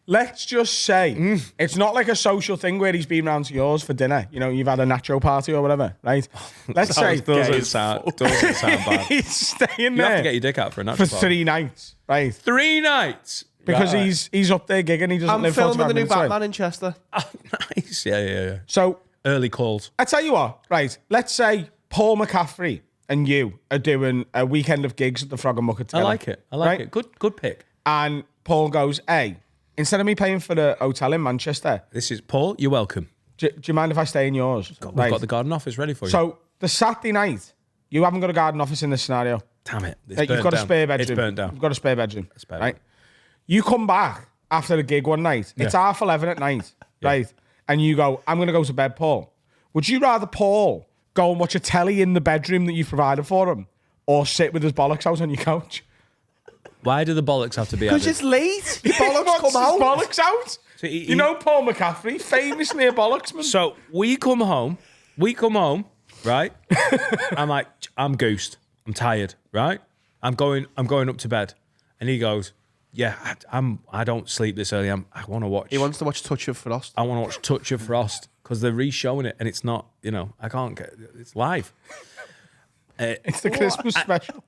Let's just say it's not like a social thing where he's been round to yours for dinner. You know, you've had a nacho party or whatever, right? Let's say doesn't sound bad. he's staying You there have to get your dick out for a for natural party. 3 nights, right? 3 nights. Because Right. he's up there gigging. He doesn't I'm live filming 45 the new minutes away. Batman in Chester. Oh, nice. Yeah. So Early calls. I tell you what, right? Let's say Paul McCaffrey and you are doing a weekend of gigs at the Frog and Mucker I together. like it. I like right? it. Good pick. And Paul goes, hey, instead of me paying for the hotel in Manchester, This is Paul. You're welcome. do you mind if I stay in yours? We've got the garden office ready for you. So the Saturday night, you haven't got a garden office in this scenario. Damn it. It's Like, you've burnt got a down. spare bedroom. It's burnt down. You've got a spare bedroom. spare right? You come back after the gig one night. It's 11:30 at night, right? And you go, I'm going to go to bed, Paul. Would you rather Paul go and watch a telly in the bedroom that you've provided for him or sit with his bollocks out on your couch? Why do the bollocks have to be Because added? it's late. Your He bollocks wants come his out. bollocks out. So he- You know Paul McCaffrey, famously a bollocks man. So we come home, right? I'm like, I'm goosed. I'm tired, right? I'm going up to bed. And he goes, yeah, I don't sleep this early. I want to watch. He wants to watch Touch of Frost. I want to watch Touch of Frost because they're re-showing it and it's not, I can't get it's live. It's the Christmas special.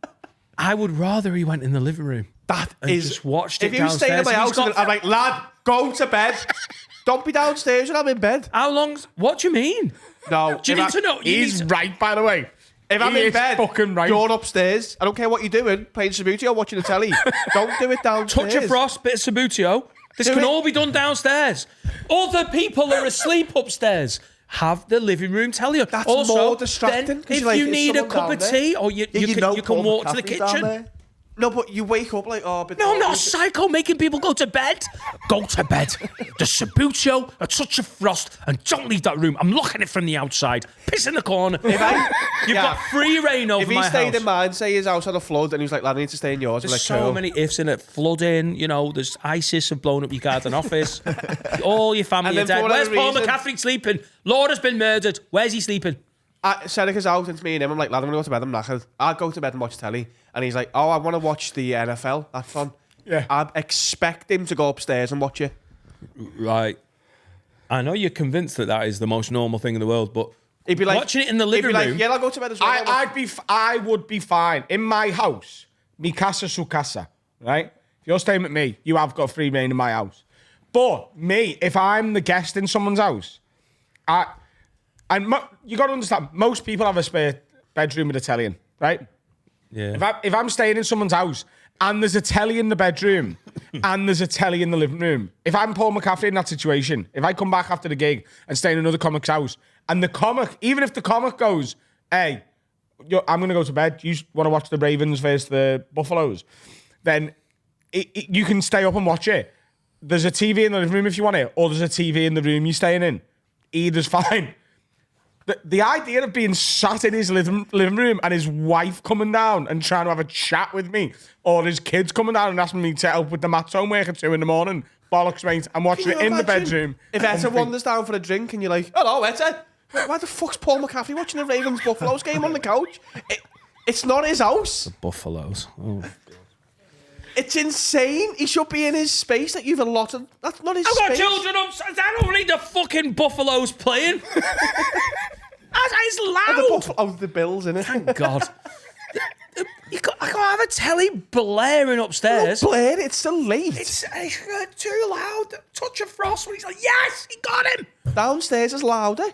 I would rather he went in the living room. That and is. just watched it If you stay in downstairs. my He's house, got- I'm like, lad, go to bed. Don't be downstairs when I'm in bed. How long's? What do you mean? No. Do you need to know? You He's need to- right, by the way. If I'm He in is bed, fucking right. you're upstairs. I don't care what you're doing, playing Subbuteo or watching the telly. Don't do it downstairs. Touch of Frost, bit of Subbuteo. This Do can it. all be done downstairs. Other people are asleep upstairs. Have the living room telly on. That's also, more distracting, then 'cause if you're like, you is need a someone cup down of there? tea, or you can Paul walk to the McCaffrey's down kitchen. there. No, but you wake up like, oh, but No, I'm not a psycho making people go to bed. Go to bed. The Subbuteo, a touch of Frost, and don't leave that room. I'm looking at it from the outside. Piss in the corner. If I, You've got free reign over If he my stayed house. in mine, say his house had a flood, and he was like, lad, I need to stay in yours. I'm There's like, so cool. many ifs in it. Flooding, there's ISIS have blown up your garden office. All your family And are then for dead. Where's whatever Paul reason- McCaffrey sleeping? Laura's been murdered. Where's he sleeping? Seneca's out, and it's me and him. I'm like, lad, I'm gonna go to bed. I'm knackered. I'd go to bed and watch telly, and he's like, oh, I want to watch the NFL. That's fun. Yeah. I'd expect him to go upstairs and watch it. Right. I know you're convinced that that is the most normal thing in the world, but He'd be like, watching it in the living he'd be room. like, yeah, I'll go to bed as well. I would be fine in my house. Mi casa su casa, right? If you're staying with me, you have got free reign in my house. But me, if I'm the guest in someone's house, you got to understand, most people have a spare bedroom with a telly in, right? Yeah. If I'm staying in someone's house and there's a telly in the bedroom and there's a telly in the living room, if I'm Paul McCaffrey in that situation, if I come back after the gig and stay in another comic's house, and the comic, even if the comic goes, hey, I'm going to go to bed, you want to watch the Ravens versus the Buffaloes, then you can stay up and watch it. There's a TV in the living room if you want it, or there's a TV in the room you're staying in. Either's fine. The idea of being sat in his living room and his wife coming down and trying to have a chat with me, or his kids coming down and asking me to help with the maths homework at 2 a.m, bollocks, mate, I'm watching it in the bedroom. If Etta wanders down for a drink and you're like, hello, Etta. Why the fuck's Paul McCaffrey watching the Ravens Buffaloes game on the couch? It's not his house. Buffaloes. Oh. It's insane. He should be in his space that you've allotted. That's not his I've got space. children upstairs. I don't need the fucking Buffaloes playing. It's loud. The Bills, innit? Thank God. I can't have a telly blaring upstairs. Blair, it's still late. It's too loud. Touch of Frost when he's like, yes, he got him. Downstairs is louder.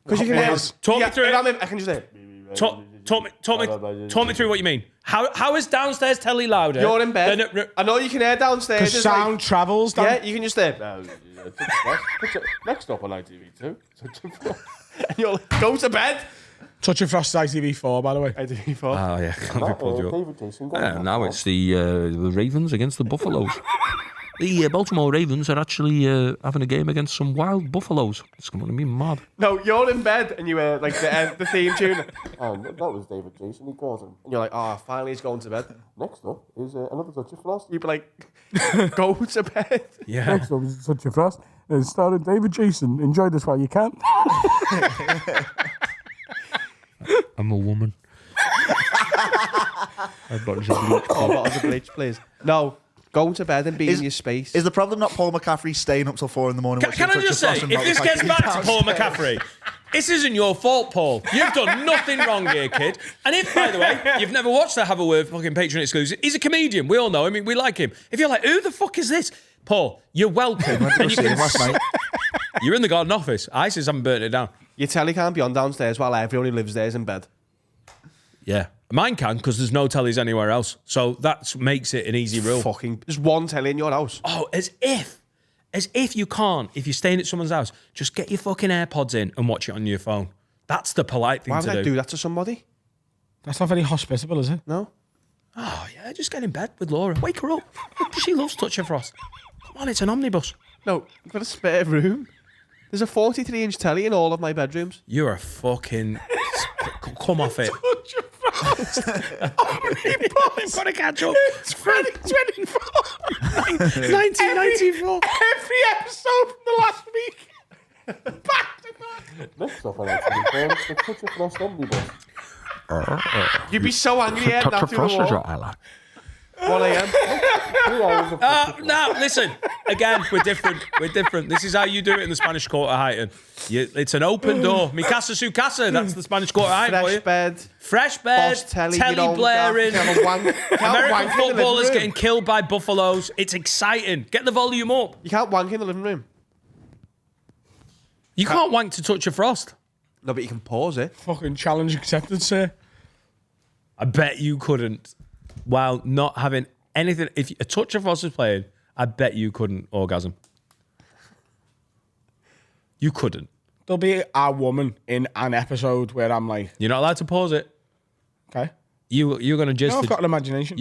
Because you can hear. Talk me through it. I can just hear. Talk me through what you mean. How is downstairs telly louder? You're in bed. I know you can hear downstairs. Because sound travels down. Yeah, you can just hear. Next up on ITV2. And you're like, go to bed. Touch of Frost ITV4, by the way. ITV4. Oh, yeah. Can't be pulled you up. Now it's the Ravens against the Buffaloes. The Baltimore Ravens are actually having a game against some wild buffaloes. It's going to be mad. No, you're in bed and you hear like the theme tune. That was David Jason. He caught him. And you're like, oh, finally he's going to bed. Next up is another Touch of Frost. You'd be like, go to bed. Yeah. Next up is Touch of Frost. It's starring David Jason. Enjoy this while you can. I'm a woman. I've got bottles of bleach, please. No. Go to bed and be in your space. Is the problem not Paul McCaffrey staying up till 4 in the morning? Can I just say, if this gets back to Paul McCaffrey, this isn't your fault, Paul. You've done nothing wrong here, kid. And if, by the way, you've never watched the Have a Word fucking Patreon exclusive, he's a comedian. We all know him. We like him. If you're like, who the fuck is this? Paul, you're welcome. And you can last night. You're in the garden office. ISIS haven't burnt it down. Your telly can't be on downstairs while everyone who lives there is in bed. Yeah. Mine can, because there's no tellies anywhere else. So that makes it an easy rule. There's one telly in your house. Oh, as if you can't, if you're staying at someone's house, just get your fucking AirPods in and watch it on your phone. That's the polite thing Why to would do. I do that to somebody? That's not very hospitable, is it? No. Oh, yeah, just get in bed with Laura. Wake her up. She loves Touch of Frost. Come on, it's an omnibus. No, I've got a spare room. There's a 43-inch telly in all of my bedrooms. You're a fucking... Come off it. I've got to catch up. 2024. 1994. Every episode from the last week. Back to back. Next up on ITV4, it's the Touch of Frost omnibus. You'd be so angry at that through the wall. 1 a.m. No, listen. Again, we're different. This is how you do it in the Spanish Quarter, Heighton. It's an open door. Mi casa su casa. That's the Spanish Quarter, Heighton for you. Fresh bed. Boss telly, blaring. American footballers getting. getting killed by buffaloes. It's exciting. Get the volume up. You can't wank in the living room. You can't wank to Touch of Frost. No, but you can pause it. Fucking challenge accepted, sir. I bet you couldn't. While not having anything, if a Touch of Frost was playing, I bet you couldn't orgasm. You couldn't. There'll be a woman in an episode where I'm like, You're not allowed to pause it. okay. You're going to just. No, I've got an imagination.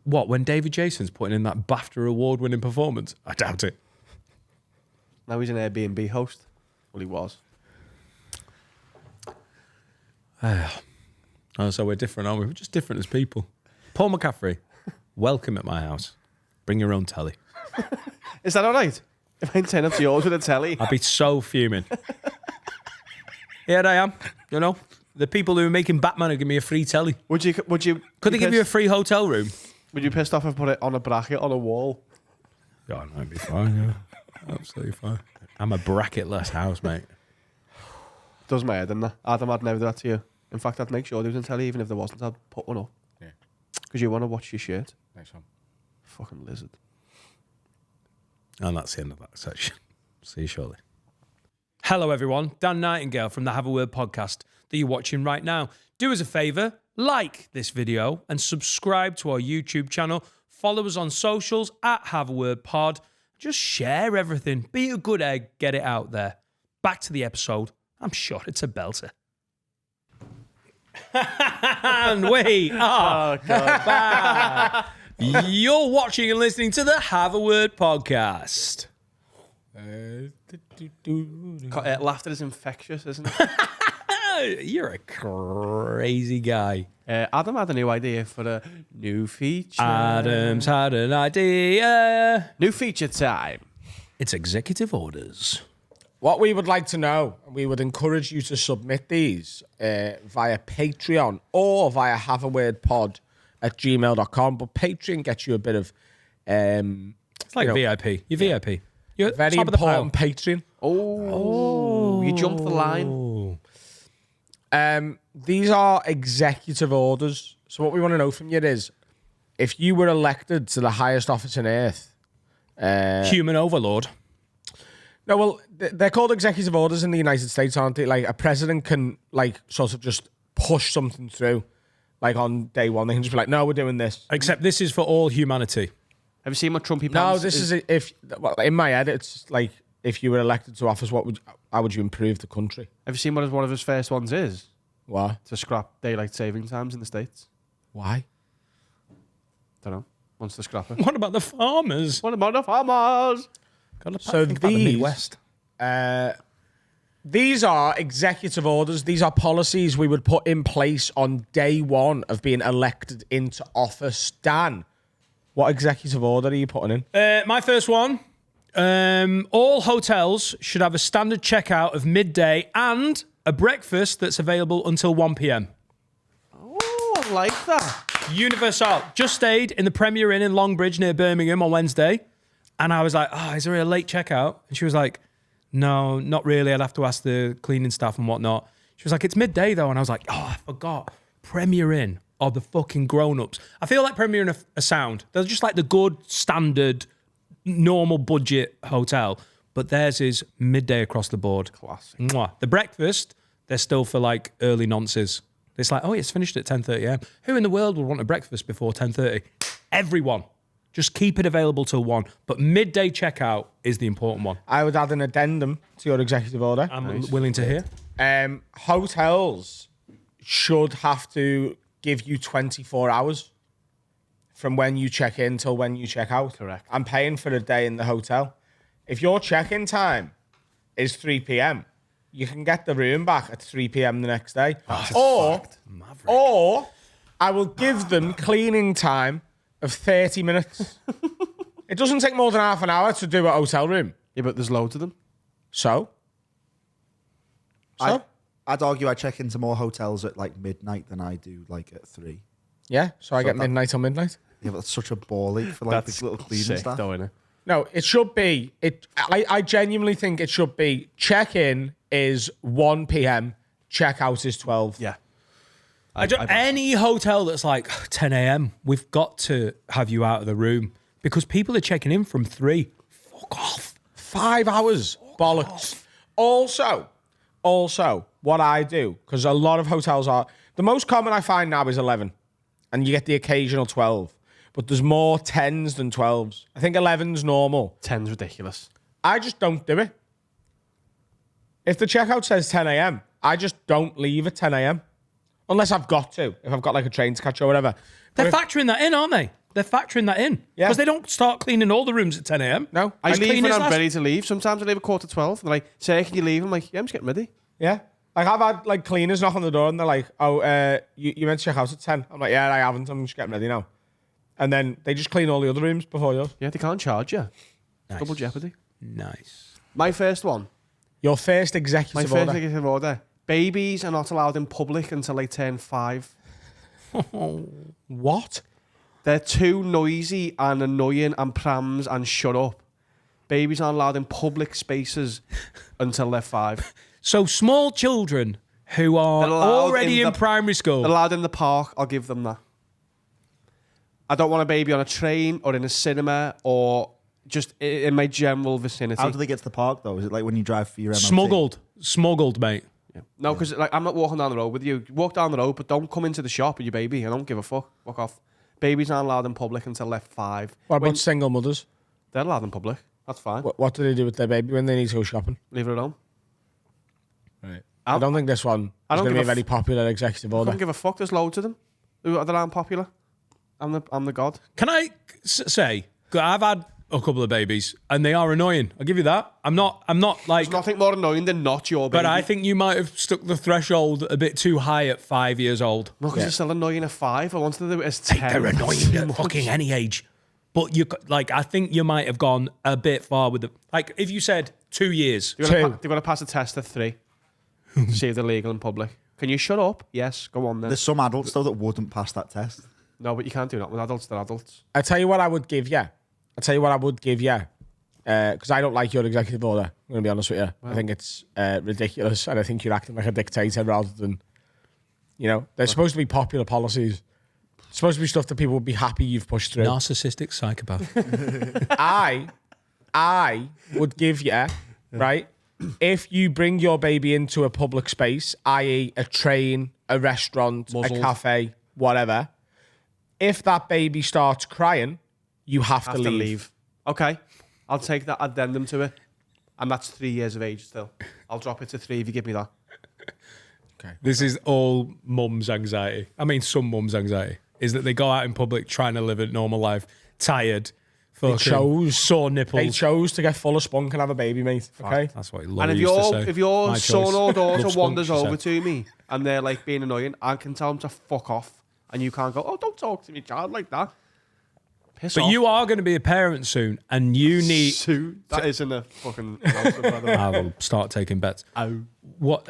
What, when David Jason's putting in that BAFTA award-winning performance? I doubt it. Now he's an Airbnb host. Well, he was. Oh, so we're different, aren't we? We're just different as people. Paul McCaffrey, welcome at my house. Bring your own telly. Is that all right? If I turn up to yours with a telly? I'd be so fuming. Here I am. You know, the people who are making Batman are giving me a free telly. Would you? Could they give you a free hotel room? Would you pissed off if I put it on a bracket on a wall? Yeah, that'd be fine. Yeah, absolutely fine. I'm a bracketless house, mate. Does my head, doesn't it? Adam, I'd never do that to you. In fact, I'd make sure there was a telly, even if there wasn't. I'd put one up. Yeah. Because you want to watch your shirt. Next one. Fucking lizard. And that's the end of that section. See you shortly. Hello, everyone. Dan Nightingale from the Have a Word podcast that you're watching right now. Do us a favour, like this video and subscribe to our YouTube channel. Follow us on socials at Have a Word Pod. Just share everything. Be a good egg. Get it out there. Back to the episode. I'm sure it's a belter. And we are back. You're watching and listening to the Have a Word podcast. Laughter is infectious, isn't it? You're a crazy guy. Adam had a new idea for a new feature. Adam's had an idea. New feature time. It's executive orders. What we would like to know, and we would encourage you to submit these via Patreon or via haveawordpod@gmail.com. But Patreon gets you a bit of It's like VIP. You're VIP. You're very top of the pile. important Patreon. Oh, you jumped the line. These are executive orders. So what we want to know from you is, if you were elected to the highest office on earth, Human overlord. no, well, they're called executive orders in the United States, aren't they? Like a president can, like, sort of just push something through, like on day one. They can just be like, "No, we're doing this." Except this is for all humanity. Have you seen what Trumpy No, pants this is if. Well, in my head, it's like, if you were elected to office, how would you improve the country? Have you seen what one of his first ones is? Why? To scrap daylight saving times in the States. Why? Don't know. Wants to scrap it. What about the farmers? What about the farmers? So think about the these- Midwest. These are executive orders. These are policies we would put in place on day one of being elected into office. Dan, what executive order are you putting in? My first one. All hotels should have a standard checkout of midday and a breakfast that's available until 1 p.m. Oh, I like that. Universal. Just stayed in the Premier Inn in Longbridge near Birmingham on Wednesday. And I was like, oh, is there a late checkout? And she was like, no, not really. I'd have to ask the cleaning staff and whatnot. She was like, it's midday though. And I was like, oh, I forgot. Premier Inn are the fucking grown-ups. I feel like Premier Inn are sound. They're just like the good, standard, normal budget hotel. But theirs is midday across the board. Classic. Mwah. The breakfast, they're still for like early nonces. It's like, oh, it's finished at 10:30 a.m. Who in the world would want a breakfast before 10:30? Everyone. Just keep it available till 1. But midday checkout is the important one. I would add an addendum to your executive order. I'm willing to hear. Hotels should have to give you 24 hours from when you check in till when you check out. Correct. I'm paying for a day in the hotel. If your check-in time is 3 p.m., you can get the room back at 3 p.m. the next day. Or I will give them cleaning time of 30 minutes. It doesn't take more than half an hour to do a hotel room. Yeah, but there's loads of them. So? I'd argue I check into more hotels at like midnight than I do like at 3. Yeah, so I get that- midnight till midnight. Yeah, but that's such a ball ache for like the little cleaning sick, staff. though, innit? No, it should be. I genuinely think it should be. Check-in is 1 p.m. Check-out is 12. Yeah. Any hotel that's like 10 a.m., we've got to have you out of the room because people are checking in from 3. Fuck off. 5 hours. Bollocks. Also, what I do, because a lot of hotels are... The most common I find now is 11. And you get the occasional 12. But there's more 10s than 12s. I think 11's normal. 10's ridiculous. I just don't do it. If the checkout says 10 a.m., I just don't leave at 10 a.m. Unless I've got to. If I've got like a train to catch or whatever. They're factoring that in, aren't they? They're factoring that in. Yeah. Because they don't start cleaning all the rooms at 10 a.m. No. I As leave clean when as I'm last- ready to leave. Sometimes I leave at 11:45. They're like, "Sir, can you leave?" I'm like, "Yeah, I'm just getting ready." Yeah. Like I've had like cleaners knock on the door and they're like, "Oh, you meant to check out at 10." I'm like, "Yeah, I haven't. I'm just getting ready now." And then they just clean all the other rooms before yours. Yeah, they can't charge you. Nice. Double jeopardy. Nice. My first one. Your first executive My first order. executive order Babies are not allowed in public until they turn 5. What? They're too noisy and annoying and prams and shut up. Babies aren't allowed in public spaces until they're 5. So small children who are They're allowed already in in the- primary school. They're allowed in the park, I'll give them that. I don't want a baby on a train or in a cinema or just in my general vicinity. How do they get to the park though? Is it like when you drive for your MOT? Smuggled, mate. Yeah. No, because like, I'm not walking down the road with you. Walk down the road, but don't come into the shop with your baby. I don't give a fuck. Fuck off. Babies aren't allowed in public until they're 5. What about When- single mothers? They're allowed in public. That's fine. What do they do with their baby when they need to go shopping? Leave it alone. Right. I don't think this one I is don't going to be a give a very popular executive I order. don't give a fuck. There's loads of them that aren't popular. I'm the god. Can I say, 'cause I've had a couple of babies and they are annoying. I'll give you that. I'm not like, There's nothing more annoying than not your baby. but I think you might have stuck the threshold a bit too high at 5 years old. No, because they're still annoying at 5. I wanted to do it as 10. They're annoying at fucking any age. But I think you might have gone a bit far with the, like, if you said 2 years. They're Two. going to pass a test at 3 to see if they're legal in public. Can you shut up? Yes, go on then. There's some adults though that wouldn't pass that test. No, but you can't do that with adults. They're adults. I tell you what I would give you. Because I don't like your executive order. I'm going to be honest with you. I think it's ridiculous, and I think you're acting like a dictator rather than, they're supposed to be popular policies. It's supposed to be stuff that people would be happy you've pushed through. Narcissistic psychopath. I would give you, right, if you bring your baby into a public space, i.e. a train, a restaurant, Muzzled. a cafe, whatever, if that baby starts crying, you have to leave. Okay, I'll take that addendum to it. And that's 3 years of age still. I'll drop it to 3 if you give me that. This is all mum's anxiety. I mean, some mum's anxiety is that they go out in public trying to live a normal life, tired, fucking chose- sore nipples. They chose to get full of spunk and have a baby, mate. Okay? That's what And Laurie if used to say. your My son choice. or daughter Love spunk, wanders she over said. to me and they're like being annoying, I can tell them to fuck off. And you can't go, oh, don't talk to me, child, like that. Piss But off. you are going to be a parent soon, and you need. Soon. That isn't a fucking announcement, by the way. I will start taking bets. Ow. What?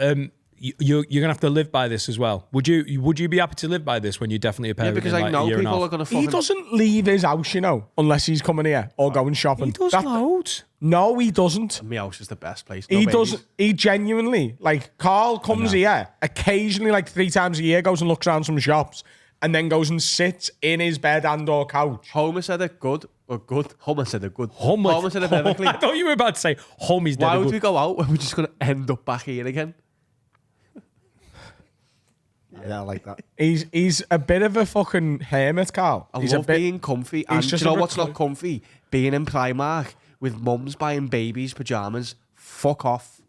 You're gonna have to live by this as well. Would you be happy to live by this when you're definitely a Yeah, parent? because in, I like, know a year and a people half? are going to He fucking... doesn't leave his house, unless he's coming here or going shopping. He does That- loads. No, he doesn't. My house is the best place. No He babies. doesn't. He genuinely, like, Carl comes here occasionally, like 3 times a year, goes and looks around some shops, and then goes and sits in his bed and or couch. Homer said it good. Or good. Homer said it good. Homer, Homer said it perfectly. I thought you were about to say homie's dead. Why would we go out when we're just going to end up back here again? Yeah, I like that. He's a bit of a fucking hermit, Carl. I He's love a bit. being comfy. And do just you know a what's not recluse. comfy? Being in Primark with mums buying babies' pyjamas. Fuck off.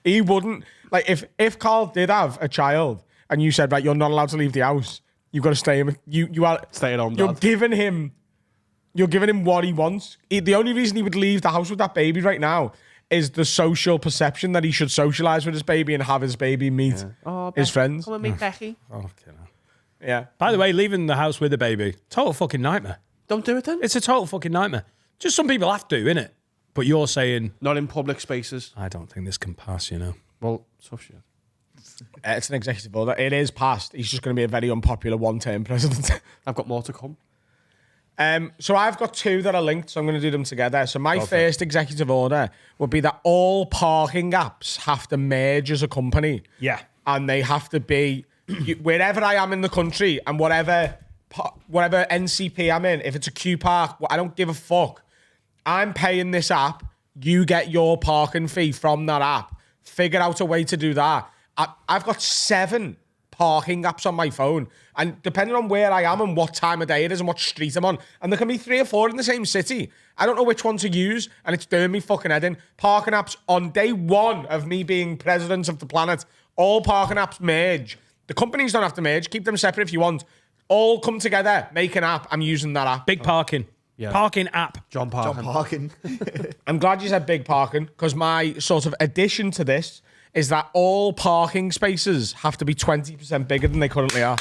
He wouldn't like if Carl did have a child and you said, right, you're not allowed to leave the house. You've got to stay in. You are Stay at home, You're Dad. giving him what he wants. The only reason he would leave the house with that baby right now is the social perception that he should socialize with his baby and have his baby meet his friends. Come and meet Becky. Yeah. By the way, leaving the house with a baby, total fucking nightmare. Don't do it then. It's a total fucking nightmare. Just some people have to, innit? But you're saying, Not in public spaces. I don't think this can pass, Well, tough shit. It's an executive order. It is passed. He's just going to be a very unpopular one-term president. I've got more to come. So I've got 2 that are linked, so I'm going to do them together. So my first executive order would be that all parking apps have to merge as a company. Yeah. And they have to be, wherever I am in the country and whatever NCP I'm in, if it's a Q Park, I don't give a fuck. I'm paying this app. You get your parking fee from that app. Figure out a way to do that. I've got 7 parking apps on my phone. And depending on where I am and what time of day it is and what street I'm on, and there can be 3 or 4 in the same city. I don't know which one to use, and it's doing me fucking head in. Parking apps on day 1 of me being president of the planet. All parking apps merge. The companies don't have to merge. Keep them separate if you want. All come together. Make an app. I'm using that app. Big parking. Yeah. Parking app. John Parkin. Parking. I'm glad you said big parking, because my sort of addition to this is that all parking spaces have to be 20% bigger than they currently are.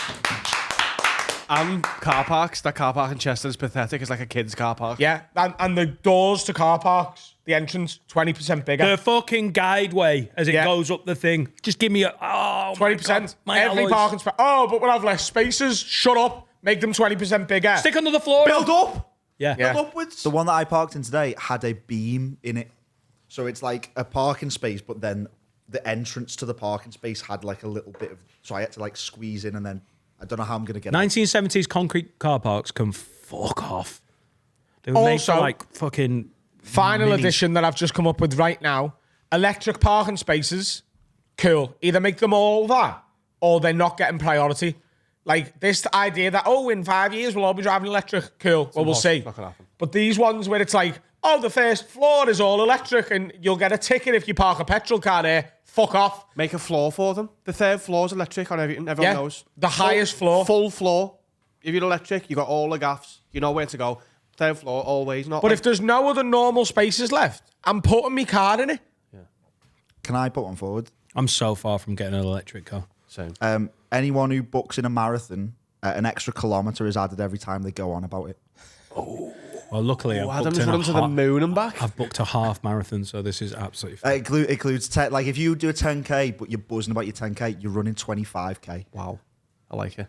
And car parks. That car park in Chester is pathetic. It's like a kid's car park. Yeah, and the doors to car parks, The entrance 20% bigger. The fucking guideway as it Yeah. goes up the thing. Just give me a 20%. My Every alloys. parking space. Oh, but we'll have less spaces. Shut up. Make them 20% bigger. Stick under the floor. Build up. Yeah. Yeah. Build upwards. The one that I parked in today had a beam in it. So it's like a parking space, but then the entrance to the parking space had like a little bit of. So I had to like squeeze in, and then I don't know how I'm going to get out. 1970s concrete car parks can fuck off. They were made for Also- like fucking. Final Mini. edition that I've just come up with right now. Electric parking spaces. Cool. Either make them all that or they're not getting priority. Like this idea that, oh, in 5 years we'll all be driving electric. Cool. Well, we'll see. It's not gonna happen. But these ones where it's like, oh, the first floor is all electric and you'll get a ticket if you park a petrol car there. Fuck off. Make a floor for them. The third floor's electric on everything. Everyone Yeah. knows. The highest floor. Full floor. If you're electric, you got all the gaffs. You know where to go. Third floor, always. Not But like, if there's no other normal spaces left, I'm putting my car in it. Can I put one forward? I'm so far from getting an electric car. Same. Anyone who books in a marathon, an extra kilometre is added every time they go on about it. Well, luckily, I've Adam's booked, in running to the moon and back. I've booked a half marathon, so this is absolutely fine. It includes like if you do a 10k, but you're buzzing about your 10k, you're running 25k. Wow. I like it.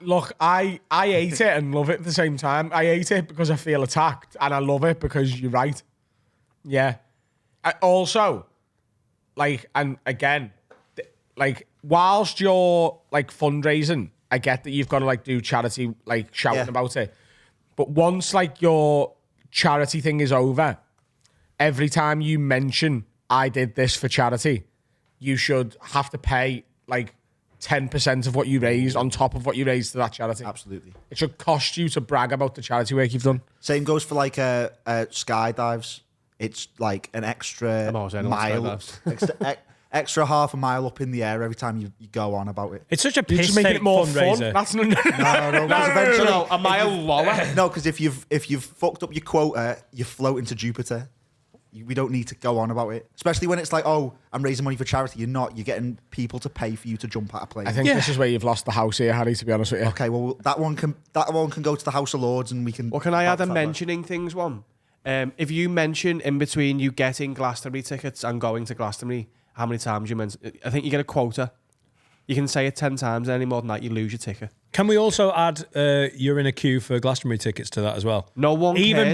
Look, I hate it and love it at the same time. I hate it because I feel attacked, and I love it because you're right. Yeah. Also, like, and again, like, whilst you're like fundraising, I get that you've got to like do charity, like shouting Yeah. about it. But once like your charity thing is over, every time you mention I did this for charity, you should have to pay like 10% of what you raised on top of what you raised to that charity. Absolutely. It should cost you to brag about the charity work you've done. Same goes for like skydives. It's like an extra I'm always saying I love mile, skydives. extra half a mile up in the air every time you go on about it. It's such a You're piss just making take it more fundraiser. fun. That's not. No, because eventually, No, a mile lower. no, because if you've fucked up your quota, you float into Jupiter. We don't need to go on about it, especially when it's like, oh, I'm raising money for charity. You're not. You're getting people to pay for you to jump at a plane. I think this is where you've lost the house here, Harry. To be honest with you. Okay, well that one can go to the House of Lords, and we can. Well, can I add a bounce that back. mentioning things one? If you mention in between you getting Glastonbury tickets and going to Glastonbury, how many times you mention? I think you get a quota. You can say it 10 times. Any more than that, you lose your ticket. Can we also add you're in a queue for Glastonbury tickets to that as well? No one Even cares.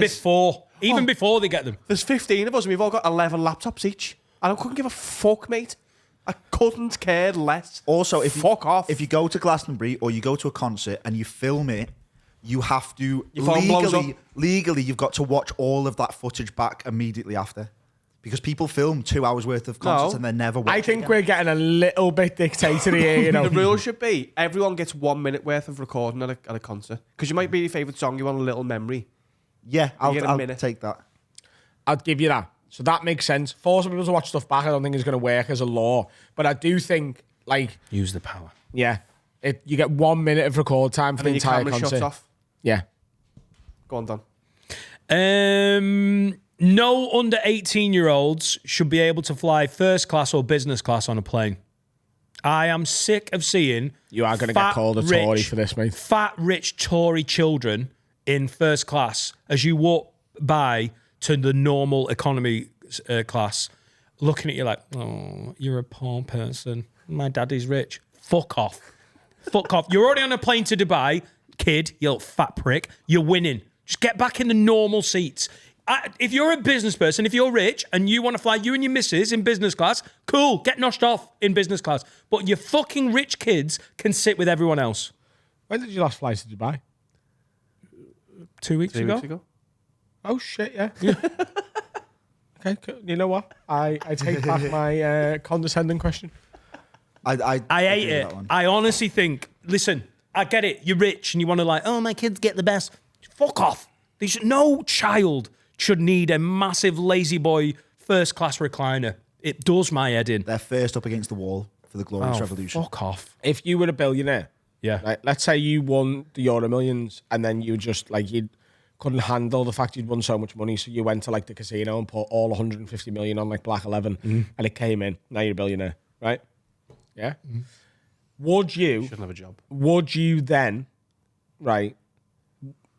before they get them. There's 15 of us and we've all got 11 laptops each. And I couldn't give a fuck, mate. I couldn't care less. Also, fuck off. If you go to Glastonbury or you go to a concert and you film it, you have to Your phone blows legally you've got to watch all of that footage back immediately after, because people film 2 hours worth of concerts No. and they're never. watching I think it. we're getting a little bit dictator here. You know. The rule should be everyone gets 1 minute worth of recording at a concert. Because you might be your favourite song, you want a little memory. Yeah, get a I'll minute. take that. I'd give you that. So that makes sense. Forcing people to watch stuff back, I don't think is going to work as a law. But I do think, like, Use the power. yeah, you get 1 minute of record time for And then the your entire camera concert. shuts off. Yeah. Go on, Don. No under 18-year-olds should be able to fly first class or business class on a plane. I am sick of seeing You are going to fat, get called a Tory rich- for this, mate. Fat, rich Tory children in first class as you walk by to the normal economy class, looking at you like, oh, you're a poor person. My daddy's rich. Fuck off. Fuck off. You're already on a plane to Dubai, kid, you little fat prick. You're winning. Just get back in the normal seats. If you're a business person, if you're rich and you want to fly you and your missus in business class, cool, get noshed off in business class. But your fucking rich kids can sit with everyone else. When did you last fly to Dubai? 2 weeks 3 ago? weeks ago. Oh, shit, yeah. Okay, cool. You know what? I take back my condescending question. I hate agree with it. that one. I honestly think, listen, I get it. You're rich and you want to like, oh, my kids get the best. Fuck off. No child should need a massive lazy boy first class recliner. It does my head in. They're first up against the wall for the Glorious Revolution. Fuck off. If you were a billionaire, Yeah. right, let's say you won the Euro Millions and then you just, like, you couldn't handle the fact you'd won so much money, so you went to, like, the casino and put all 150 million on, like, Black 11, and it came in. Now you're a billionaire, right? Yeah? Would you... Shouldn't have a job. Would you then, right,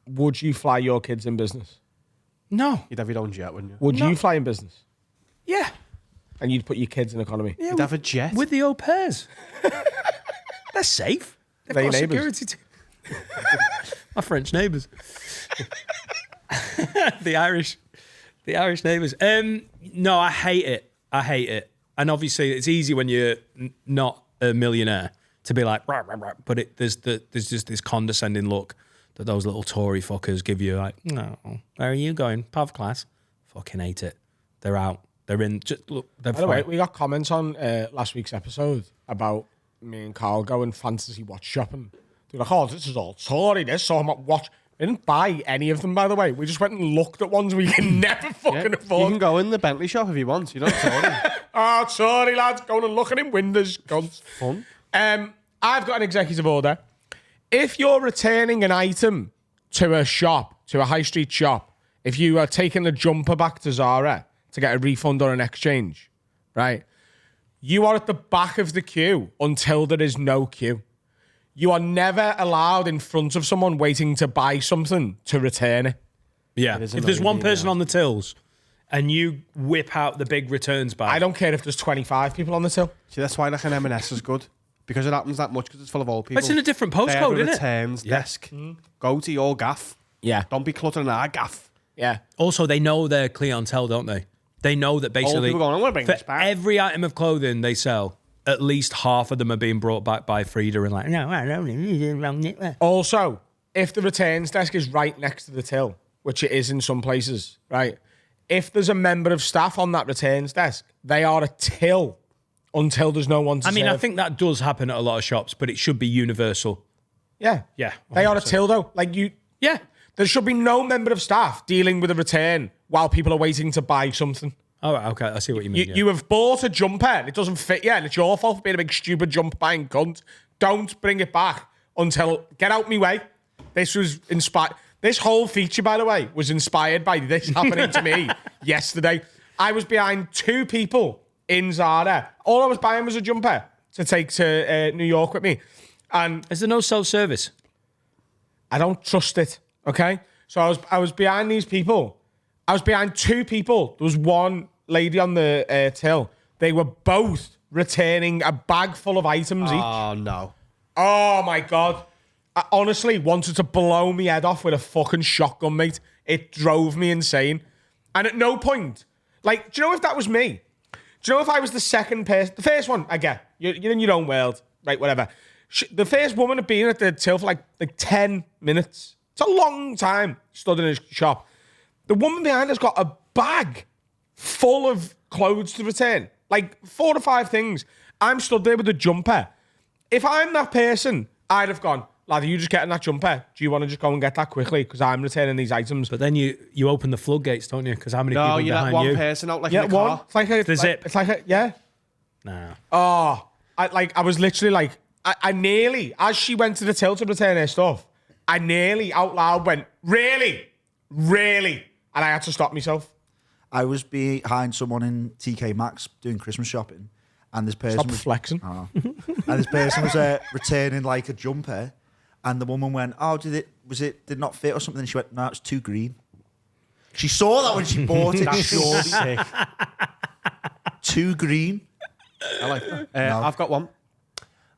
would you fly your kids in business? No. You'd have your own jet, wouldn't you? Would you fly in business? Yeah. And you'd put your kids in economy? Yeah, You'd have a jet. with the au pairs. They're safe. They've They're got a your neighbours? security team. My French neighbours. the Irish neighbours. No, I hate it. And obviously, it's easy when you're not a millionaire to be like, rah, rah, rah. But there's just this condescending look that those little Tory fuckers give you. Like, no, where are you going? Pav class. Fucking hate it. They're out. They're in. Just look. They're By the way, fine. we got comments on last week's episode about me and Carl going fantasy watch shopping. They're like, oh, this is all Tory, this, so I'm not watch. We didn't buy any of them, by the way. We just went and looked at ones we can never fucking You afford. can go in the Bentley shop if you want. You don't tell them. Oh, sorry, lads. Going and looking in windows. Cunts. Fun. I've got an executive order. If you're returning an item to a shop, to a high street shop, if you are taking a jumper back to Zara to get a refund or an exchange, right? You are at the back of the queue until there is no queue. You are never allowed in front of someone waiting to buy something to return it. Yeah. is If there's one annoying, person on the tills and you whip out the big returns bag. I don't care if there's 25 people on the till. See, that's why like an M&S is good. Because it happens that much because it's full of old people. It's in a different They have postcode, a isn't it? returns Yeah. desk. Go to your gaff. Yeah. Don't be cluttering our gaff. Yeah. Also, they know their clientele, don't they? They know that basically people going, "I'm gonna bring for this back." every item of clothing they sell, at least half of them are being brought back by Frida and like, no, I don't need it wrong knitwear. Also, if the returns desk is right next to the till, which it is in some places, right? If there's a member of staff on that returns desk, they are a till until there's no one to I mean, I serve. think that does happen at a lot of shops, but it should be universal. Yeah. Yeah, They are a 100%. till, though. Like, you, Yeah. there should be no member of staff dealing with a return while people are waiting to buy something. All right, okay, I see what you mean. You, yeah. you have bought a jumper and it doesn't fit you, and it's your fault for being a big stupid jumper buying cunt. Don't bring it back until get out me way. This was inspired. This whole feature, by the way, was inspired by this happening to me yesterday. I was behind two people in Zara. All I was buying was a jumper to take to New York with me, and Is there no self-service? I don't trust it. Okay, so I was behind these people. I was behind two people. There was one lady on the till. They were both returning a bag full of items each. Oh, no. Oh my God. I honestly wanted to blow my head off with a fucking shotgun, mate. It drove me insane. And at no point, like, do you know if that was me? Do you know if I was the second person? The first one, I get. You're in your own world, right? Whatever. The first woman had been at the till for like 10 minutes. It's a long time stood in his shop. The woman behind us got a bag full of clothes to return. Like 4 or 5 things. I'm stood there with a jumper. If I'm that person, I'd have gone, lad, are you just getting that jumper? Do you want to just go and get that quickly? Because I'm returning these items. But then you open the floodgates, don't you? Because how many No, people you're that behind one you? person out like Yeah, in the one. car. It's like a, The zip. It's like a, yeah. Nah. Oh, I was literally like, I nearly, as she went to the till to return her stuff, I nearly out loud went, really? Really? And I had to stop myself. I was behind someone in TK Maxx doing Christmas shopping, and this person Stop was flexing. and this person was returning like a jumper, and the woman went, "Oh, did it not fit or something?" And she went, "No, it's too green." She saw that when she bought it. Surely, Sick. too green. I like that. I've got one.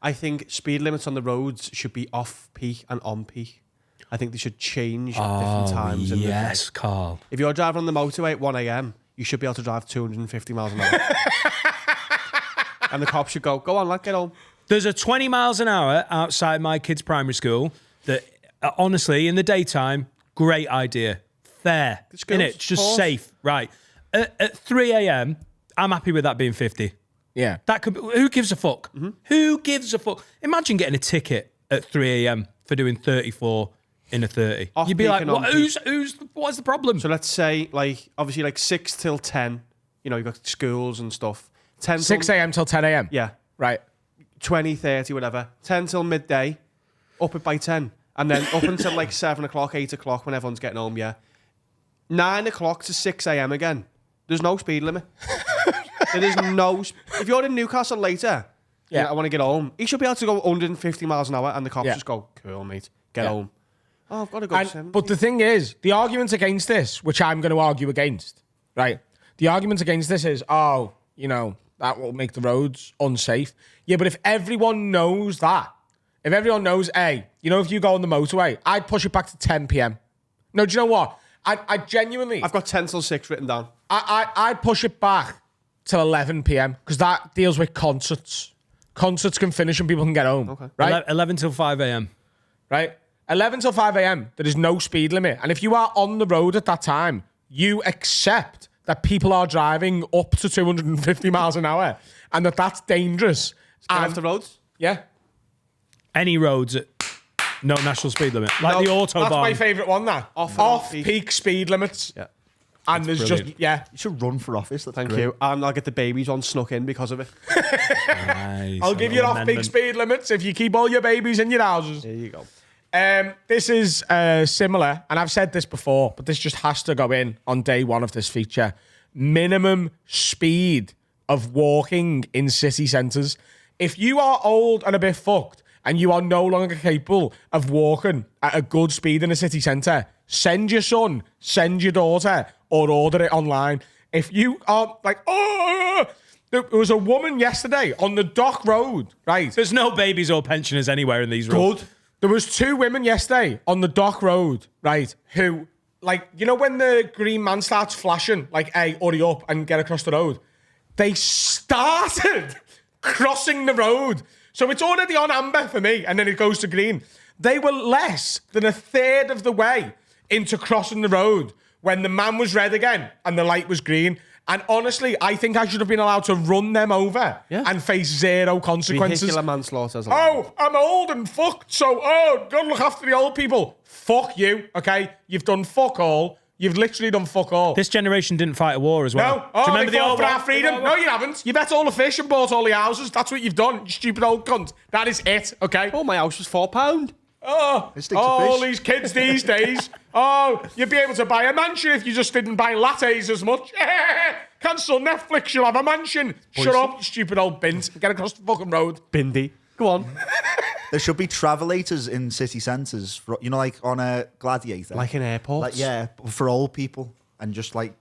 I think speed limits on the roads should be off peak and on peak. I think they should change at different times. In the day. Yes, Carl. If you're driving on the motorway at 1 a.m., you should be able to drive 250 miles an hour. And the cops should go on, lad, get home. There's a 20 miles an hour outside my kid's primary school that, honestly, in the daytime, great idea. Fair. schools, Innit? Just pause. safe. Right. At 3 a.m., I'm happy with that being 50. Yeah. That could be, who gives a fuck? Who gives a fuck? Imagine getting a ticket at 3 a.m. for doing 34 in a 30. Off You'd be peak like, and on what, what's the problem? So let's say, like, obviously, like 6 till 10, you know, you've got schools and stuff. 10 6 till, a.m. till 10 a.m. Yeah. Right. 20, 30, whatever. 10 till midday, up it by 10. And then up until like 7 o'clock, 8 o'clock when everyone's getting home, yeah. 9 o'clock to 6 a.m. again. There's no speed limit. There is no... If you're in Newcastle later, Yeah. I want to get home, you should be able to go 150 miles an hour and the cops Yeah. just go, cool, mate, get Yeah. home. Oh, I've got to go 70. But the thing is, the argument against this, which I'm going to argue against, right? The argument against this is, oh, you know, that will make the roads unsafe. Yeah, but if everyone knows that, if everyone knows, hey, you know, if you go on the motorway, I'd push it back to 10 p.m. No, do you know what? I genuinely... I've got 10 till 6 written down. I'd push it back till 11 p.m. because that deals with concerts. Concerts can finish and people can get home. Okay. Right? 11 till 5 a.m. Right? 11 till 5 a.m. There is no speed limit. And if you are on the road at that time, you accept that people are driving up to 250 miles an hour and that's dangerous. Get And, off the roads. yeah. Any roads at no national speed limit. Like the That's my Autobahn. favourite one, that. Off-peak speed limits. Yeah. And there's brilliant. just, yeah. You should run for office. That's Thank great. you. And I'll get the babies on snuck in because of it. Nice. I'll give you off-peak Amendment. speed limits if you keep all your babies in your houses. There you go. This is similar, and I've said this before, but this just has to go in on day one of this feature. Minimum speed of walking in city centres. If you are old and a bit fucked, and you are no longer capable of walking at a good speed in a city centre, send your son, send your daughter, or order it online. If you are like, oh, there was a woman yesterday on the Dock Road, right? There's no babies or pensioners anywhere in these roads. Good. There was 2 women yesterday on the Dock Road, right, who, like, you know when the green man starts flashing, like, hey, hurry up and get across the road? They started crossing the road. So it's already on amber for me, and then it goes to green. They were less than a third of the way into crossing the road when the man was red again and the light was green. And honestly, I think I should have been allowed to run them over and face 0 consequences. Vehicular manslaughter. Oh, I'm old and fucked, so, gotta look after the old people. Fuck you, okay? You've done fuck all. You've literally done fuck all. This generation didn't fight a war as well. No. Do Oh, you remember they the fought old for our one? freedom. No, you haven't. You bet all the fish and bought all the houses. That's what you've done, you stupid old cunt. That is it, okay? Oh, my house was £4. Oh, It stinks of all fish. these kids these days. Oh, you'd be able to buy a mansion if you just didn't buy lattes as much. Cancel Netflix, you'll have a mansion. Shut up, you stupid old bint. Get across the fucking road. Bindi. Go on. There should be travelators in city centres, for, you know, like on a Gladiator. Like in airports. Like, yeah, for old people. And just like,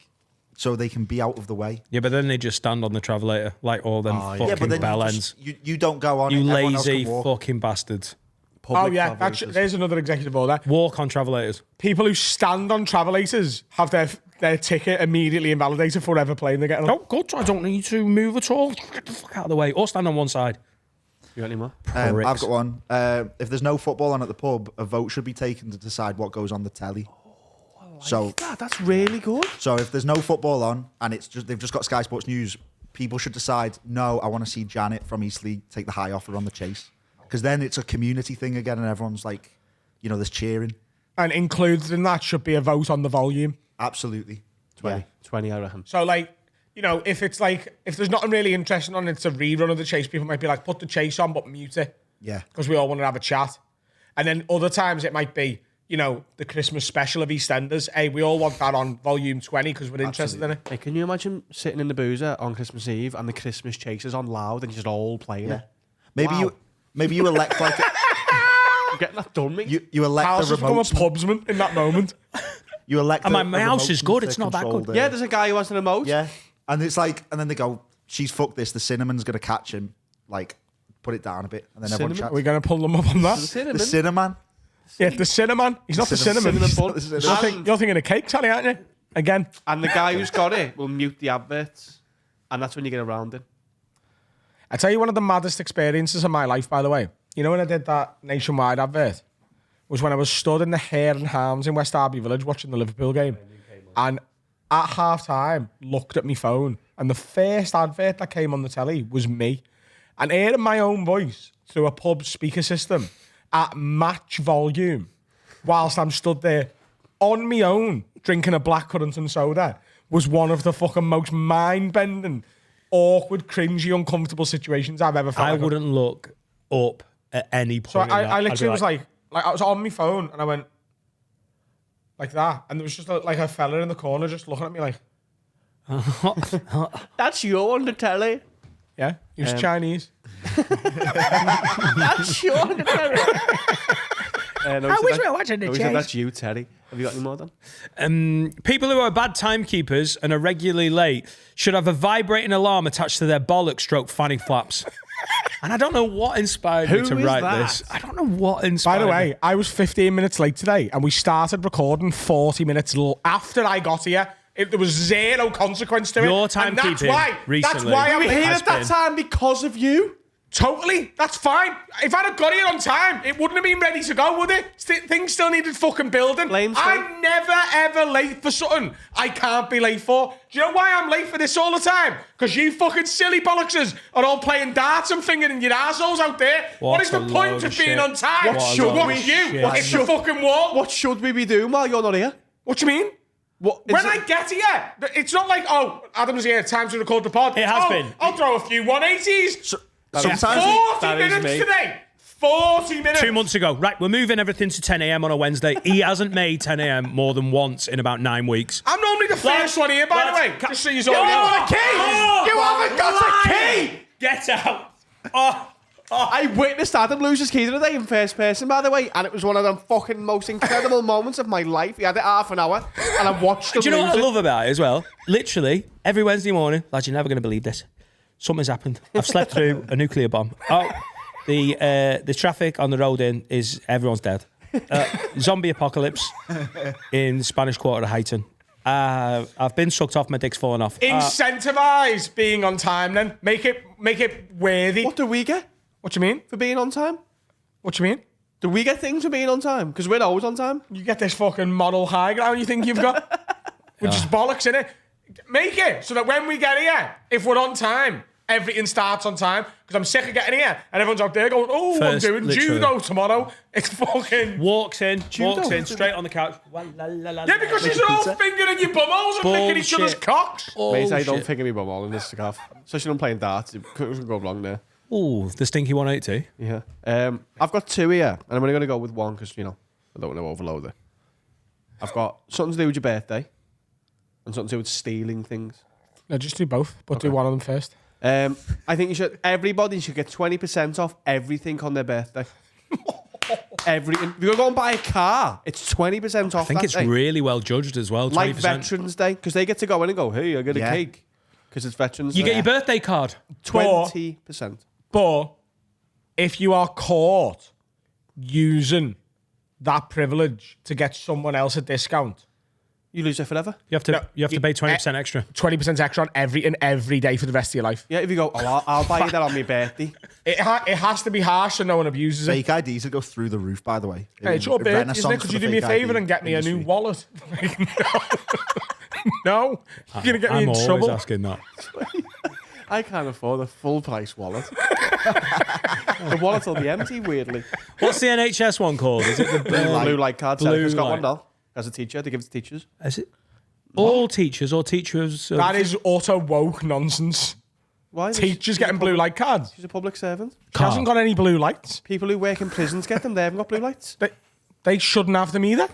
so they can be out of the way. Yeah, but then they just stand on the travelator like all them fucking Yeah, but then bell you, ends. just, you don't go on You it. Everyone else lazy can walk. fucking bastards. Public Oh, yeah, travellators. there's another executive order. Walk on travelators. People who stand on travelators have their ticket immediately invalidated for whatever plane they're getting on. Oh, good. I don't need to move at all. Get the fuck out of the way. Or stand on one side. You got any more? I've Pricks. got one. If there's no football on at the pub, a vote should be taken to decide what goes on the telly. So That's really good. So if there's no football on and it's just they've just got Sky Sports News, people should decide, no, I want to see Janet from Eastleigh take the high offer on the chase. Because then it's a community thing again and everyone's like, you know, there's cheering. And included in that should be a vote on the volume. Absolutely. 20. Yeah. 20, I reckon. So, like, you know, if it's like, if there's nothing really interesting on, it's a rerun of the chase, people might be like, put the chase on, but mute it. Yeah. Because we all want to have a chat. And then other times it might be, you know, the Christmas special of EastEnders. Hey, we all want that on volume 20 because we're interested in it. Hey, can you imagine sitting in the boozer on Christmas Eve and the Christmas chase is on loud and you're just all playing Yeah. it? Maybe Wow. you elect like I'm getting that done, mate. you elect Carl's the just become a remote. pubsman in that moment. You elect And the my house is remote good, it's to not that control good. Yeah, there's a guy who has an emote. Yeah. And it's like, and then they go, she's fucked this, the cinnamon's going to catch him. Like, put it down a bit. And then everyone Cinnamon? chats. We're going to pull them up on that. Cinnamon. The cinnamon. Yeah, the cinnamon. He's not the cinnamon. Cinnamon bun. The cinnamon. You're thinking of cake, Sally, aren't you? Again. And the guy who's got it will mute the adverts. And that's when you get around it. I tell you one of the maddest experiences of my life, by the way. You know when I did that nationwide advert? Was when I was stood in the Hare and Harms in West Derby Village watching the Liverpool game. And at half time, looked at my phone. And the first advert that came on the telly was me. And hearing my own voice through a pub speaker system at match volume, whilst I'm stood there on my own drinking a blackcurrant and soda, was one of the fucking most mind-bending, awkward, cringy, uncomfortable situations I've ever felt. I like. wouldn't look up at any point. So in that. I I'd be literally was like, I was on my phone and I went like that, and there was just like a fella in the corner just looking at me like, That's you on the telly. yeah, he was Chinese. That's you on the telly. No, I he said wish that- we were watching the no, he said chase. that's you, Terry. Have you got any more, Dan? People who are bad timekeepers and are regularly late should have a vibrating alarm attached to their bollock stroke fanny flaps. And I don't know what inspired me Who to is write that? this. I don't know what By inspired the me. way, I was 15 minutes late today, and we started recording 40 minutes after I got here. There was zero consequence to it. Your And that's timekeeping why. That's recently why We I'm were here has at that been. time because of you. Totally. That's fine. If I'd have got here on time, it wouldn't have been ready to go, would it? Things still needed fucking building. Blame Steve. I'm never, ever late for something I can't be late for. Do you know why I'm late for this all the time? Because you fucking silly bollockses are all playing darts and fingering your arseholes out there. What is a the point load of of being shit. on time? What should Watch we- you? What It's the fucking wall. What should we be doing while you're not here? What do you mean? What? is When it- I get here, it's not like, oh, Adam's here, time to record the pod. It has Oh, been. I'll throw a few 180s. Sometimes 40 That is minutes me. today. 40 minutes. 2 months ago. Right, we're moving everything to 10 a.m. on a Wednesday. He hasn't made 10 a.m. more than once in about 9 weeks. I'm normally the first one here, by the way. Just so you all You know. want a key? You haven't got a key. Get out! Oh, I witnessed Adam lose his key today in first person, by the way, and it was one of the fucking most incredible moments of my life. He had it half an hour, and I watched him do you know lose what I it. love about it as well? Literally, every Wednesday morning, lads, you're never going to believe this. Something's happened. I've slept through a nuclear bomb. Oh, the traffic on the road is everyone's dead. Zombie apocalypse in Spanish Quarter to Highton. I've been sucked off. My dick's fallen off. Incentivize being on time then. Make it worthy. What do we get What do you mean? for being on time? What do you mean? Do we get things for being on time? Because we're always on time. You get this fucking model high ground you think you've got? Which is bollocks, innit? Make it so that when we get here, if we're on time, everything starts on time. Because I'm sick of getting here and everyone's out there going, oh, First, I'm doing literally. judo tomorrow. It's fucking... Walks in straight on the couch. Yeah, because you're all fingering your bumholes and licking each other's Bullshit. cocks. Mate, I don't think of me bum all in this scarf. Especially when I'm playing darts. It could go wrong there. Ooh, the stinky 180. Yeah. I've got two here, and I'm only going to go with one because, I don't want to overload it. I've got something to do with your birthday and something to do with stealing things. No, just do both, but do one of them first. I think everybody should get 20% off everything on their birthday. Everything. If you're going to go and buy a car, it's 20% off I think that it's day. really well judged as well. 20%. Like Veterans Day, because they get to go in and go, hey, I get a Yeah. cake. Because it's Veterans You Day. get your birthday card. 20%. But if you are caught using that privilege to get someone else a discount, You lose it forever. You have to pay 20% extra. 20% extra on everything every day for the rest of your life. Yeah, if you go, I'll buy you that on my birthday. It has to be harsh so no one abuses it. Fake IDs would go through the roof, by the way. Hey, it's your birthday, isn't it? Could you do me a favour and get me a new wallet? No. You're going to get me I'm in always trouble. asking that. I can't afford a full price wallet. The wallet will be empty, weirdly. What's the NHS one called? Is it the Blue light card. Blue Serica's got light. one now. As a teacher, they give it to teachers. Is it all teachers or teachers? That is utter woke nonsense. Why? Teachers getting blue light cards. She's a public servant. She hasn't got any blue lights. People who work in prisons get them. They haven't got blue lights. They shouldn't have them either.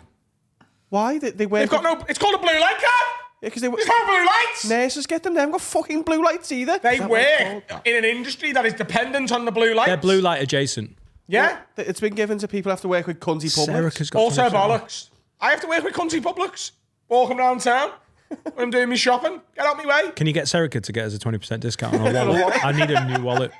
Why? They work. They've got no... It's called a blue light card. Because they There's no blue lights. nurses get them. They haven't got fucking blue lights either. They Is that what it's called? work in an industry that is dependent on the blue lights. They're blue light adjacent. Yeah. It's been given to people who have to work with cunty publics. Serica's got Also 20%. bollocks. I have to work with country publics. Walking around town when I'm doing my shopping. Get out my way. Can you get Serica to get us a 20% discount on a wallet? I need a new wallet.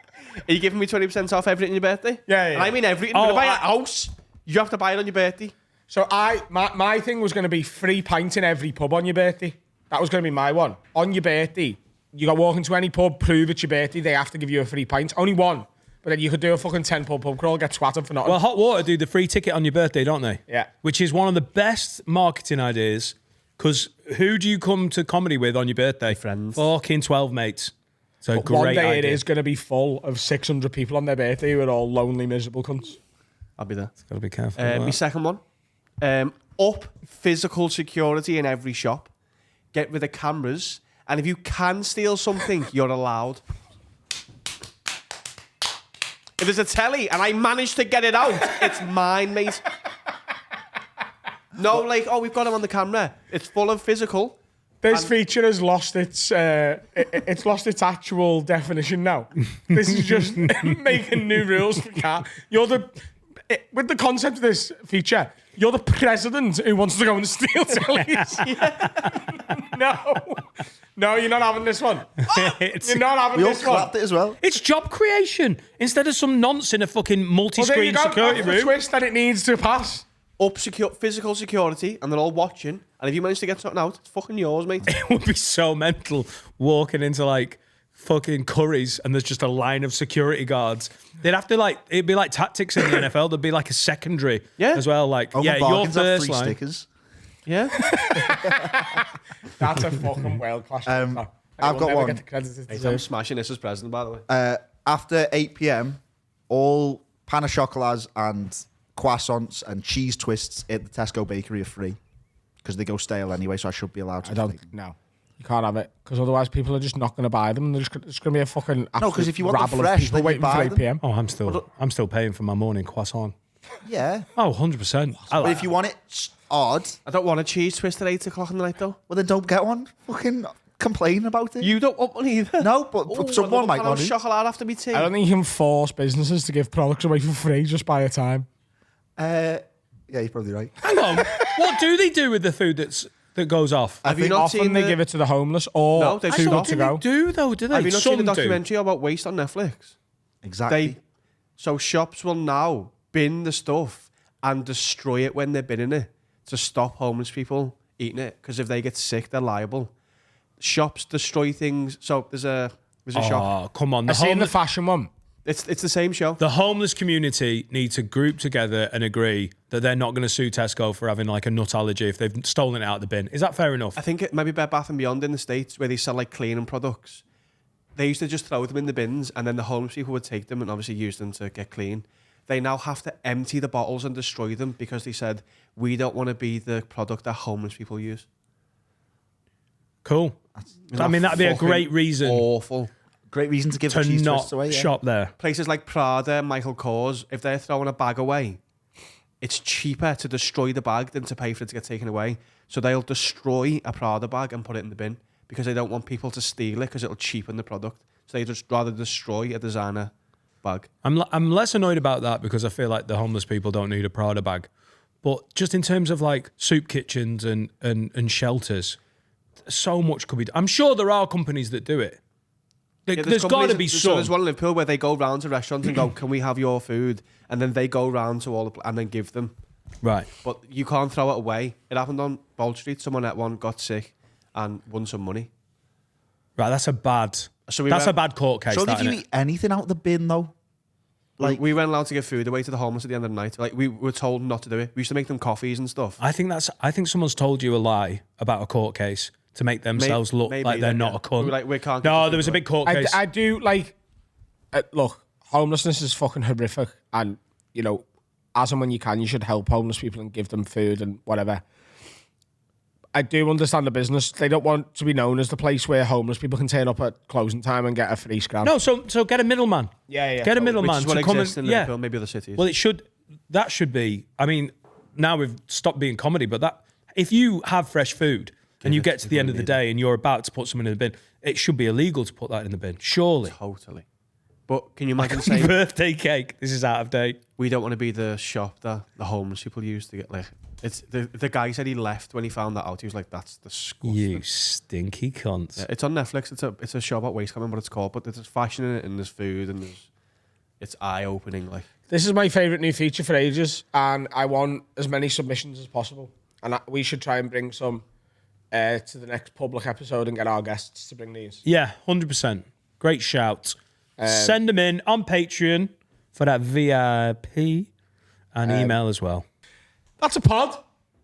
Are you giving me 20% off everything on your birthday? Yeah, yeah. And I mean everything. Oh, You're gonna buy a I- house. You have to buy it on your birthday. So my thing was going to be free pint in every pub on your birthday. That was going to be my one. On your birthday, you got to walk into any pub, prove it's your birthday, they have to give you a free pint. Only one. But then you could do a fucking 10 pub crawl, get twatted for nothing. Well, Hot Water do the free ticket on your birthday, don't they? Yeah. Which is one of the best marketing ideas. Because who do you come to comedy with on your birthday? Friends. Fucking 12 mates. So But great one day idea. it is going to be full of 600 people on their birthday who are all lonely, miserable cunts. I'll be there. Got to be careful. My second one. Up physical security in every shop. Get rid of cameras. And if you can steal something, you're allowed. If there's a telly and I manage to get it out, it's mine, mate. No, like, oh, we've got him on the camera. It's full of physical. This feature has lost its it's lost its actual definition now. This is just making new rules for car. with the concept of this feature, you're the president who wants to go and steal tellies. No, you're not having this one. You're not having We all this one. clapped it as well. It's job creation instead of some nonce in a fucking Well, there you multi-screen go. security That's the room. twist that it needs to pass. Physical security, and they're all watching. And if you manage to get something out, it's fucking yours, mate. It would be so mental walking into like fucking Curry's and there's just a line of security guards. They'd have to like, it'd be like tactics in the NFL. There'd be like a secondary Yeah. as well. Like, Home yeah, and your Bargains have first 3 line. stickers. Yeah. That's a fucking world class. I've got one. I'm smashing this as president, by the way. After 8 p.m, all pain au chocolats and croissants and cheese twists at the Tesco bakery are free because they go stale anyway. So I should be allowed to. I don't. No, you can't have it because otherwise people are just not going to buy them. There's just going to be a fucking No, 'cause if you want them rabble fresh, of people then you waiting buy for 8 them. p.m. Oh, I'm still paying for my morning croissant. Yeah, Oh, 100%. but if you want it odd, I don't want a cheese twist at 8 o'clock in the night, though. well then don't get one. Fucking complain about it. You don't want one either. No, but someone might want it. chocolate after me tea. I don't think you can force businesses to give products away for free just by a time. Yeah, you're probably right. Hang on. What do they do with the food that goes off? Have you think not often seen they the- give it to the homeless or No, they've too good stopped. to go. Do though, do they? Have you not Some seen the do. documentary about waste on Netflix? Exactly. So shops will now bin the stuff and destroy it when they're binning it to stop homeless people eating it. Because if they get sick, they're liable. Shops destroy things. So there's a shop. Oh, come on. I seen the homeless- fashion one. It's the same show. The homeless community need to group together and agree that they're not going to sue Tesco for having like a nut allergy if they've stolen it out of the bin. Is that fair enough? I think it maybe Bed Bath & Beyond in the States where they sell like cleaning products. They used to just throw them in the bins and then the homeless people would take them and obviously use them to get clean. They now have to empty the bottles and destroy them because they said, we don't want to be the product that homeless people use. Cool. I mean, that'd be a Fucking great reason Awful. Great reason to give to the cheese not twists away. Yeah. shop there. Places like Prada, Michael Kors, if they're throwing a bag away, it's cheaper to destroy the bag than to pay for it to get taken away. So they'll destroy a Prada bag and put it in the bin because they don't want people to steal it because it'll cheapen the product. So they just rather destroy a designer bag. I'm less annoyed about that because I feel like the homeless people don't need a Prada bag. But just in terms of like soup kitchens and shelters, so much could be done. I'm sure there are companies that do it. There's got to be some. There's one in Liverpool where they go round to restaurants and go, "Can we have your food?" And then they go round to all the and then give them. Right. But you can't throw it away. It happened on Bold Street. Someone at one got sick and won some money. Right, that's a bad So we that's went- a bad court case. So that, if you innit? eat anything out the bin though, Like we weren't allowed to give food away to the homeless at the end of the night. Like we were told not to do it. We used to make them coffees and stuff. I think someone's told you a lie about a court case to make themselves look maybe like they're then, not yeah. a cunt. We were like, we can't give no, the there was a food big court I, case. I do like, look, homelessness is fucking horrific, and you know, as and when you can, you should help homeless people and give them food and whatever. I do understand the business. They don't want to be known as the place where homeless people can turn up at closing time and get a free scram. no, so get a middleman. Yeah. Get a Which middleman is what to come exists and in Liverpool, maybe other cities. Well, that should be. I mean, now we've stopped being comedy, but that if you have fresh food and you get to the end of the day and you're about to put something in the bin, it should be illegal to put that in the bin. Surely. Totally. But can you imagine saying Birthday cake. This is out of date. we don't want to be the shop that the homeless people use to get like it's the guy said he left when he found that out. He was like, "That's disgusting." You stinky cunts. Yeah, it's on Netflix. It's a show about waste. I can't remember what it's called, but there's fashion in it and there's food and it's eye opening. Like This is my favourite new feature for ages, and I want as many submissions as possible. And we should try and bring some to the next public episode and get our guests to bring these. Yeah, 100%. Great shout. Send them in on Patreon for that VIP and email as well. That's a pod.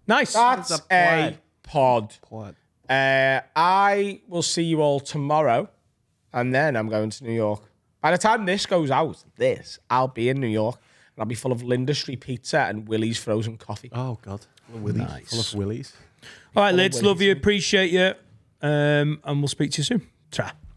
Nice. That's a pod. what? I will see you all tomorrow, and then I'm going to New York. By the time this goes out, I'll be in New York, and I'll be full of Linda Street pizza and Willie's frozen coffee. Oh God, Nice. full of willies. All right, lads. Love you. Appreciate you. And we'll speak to you soon. Ta.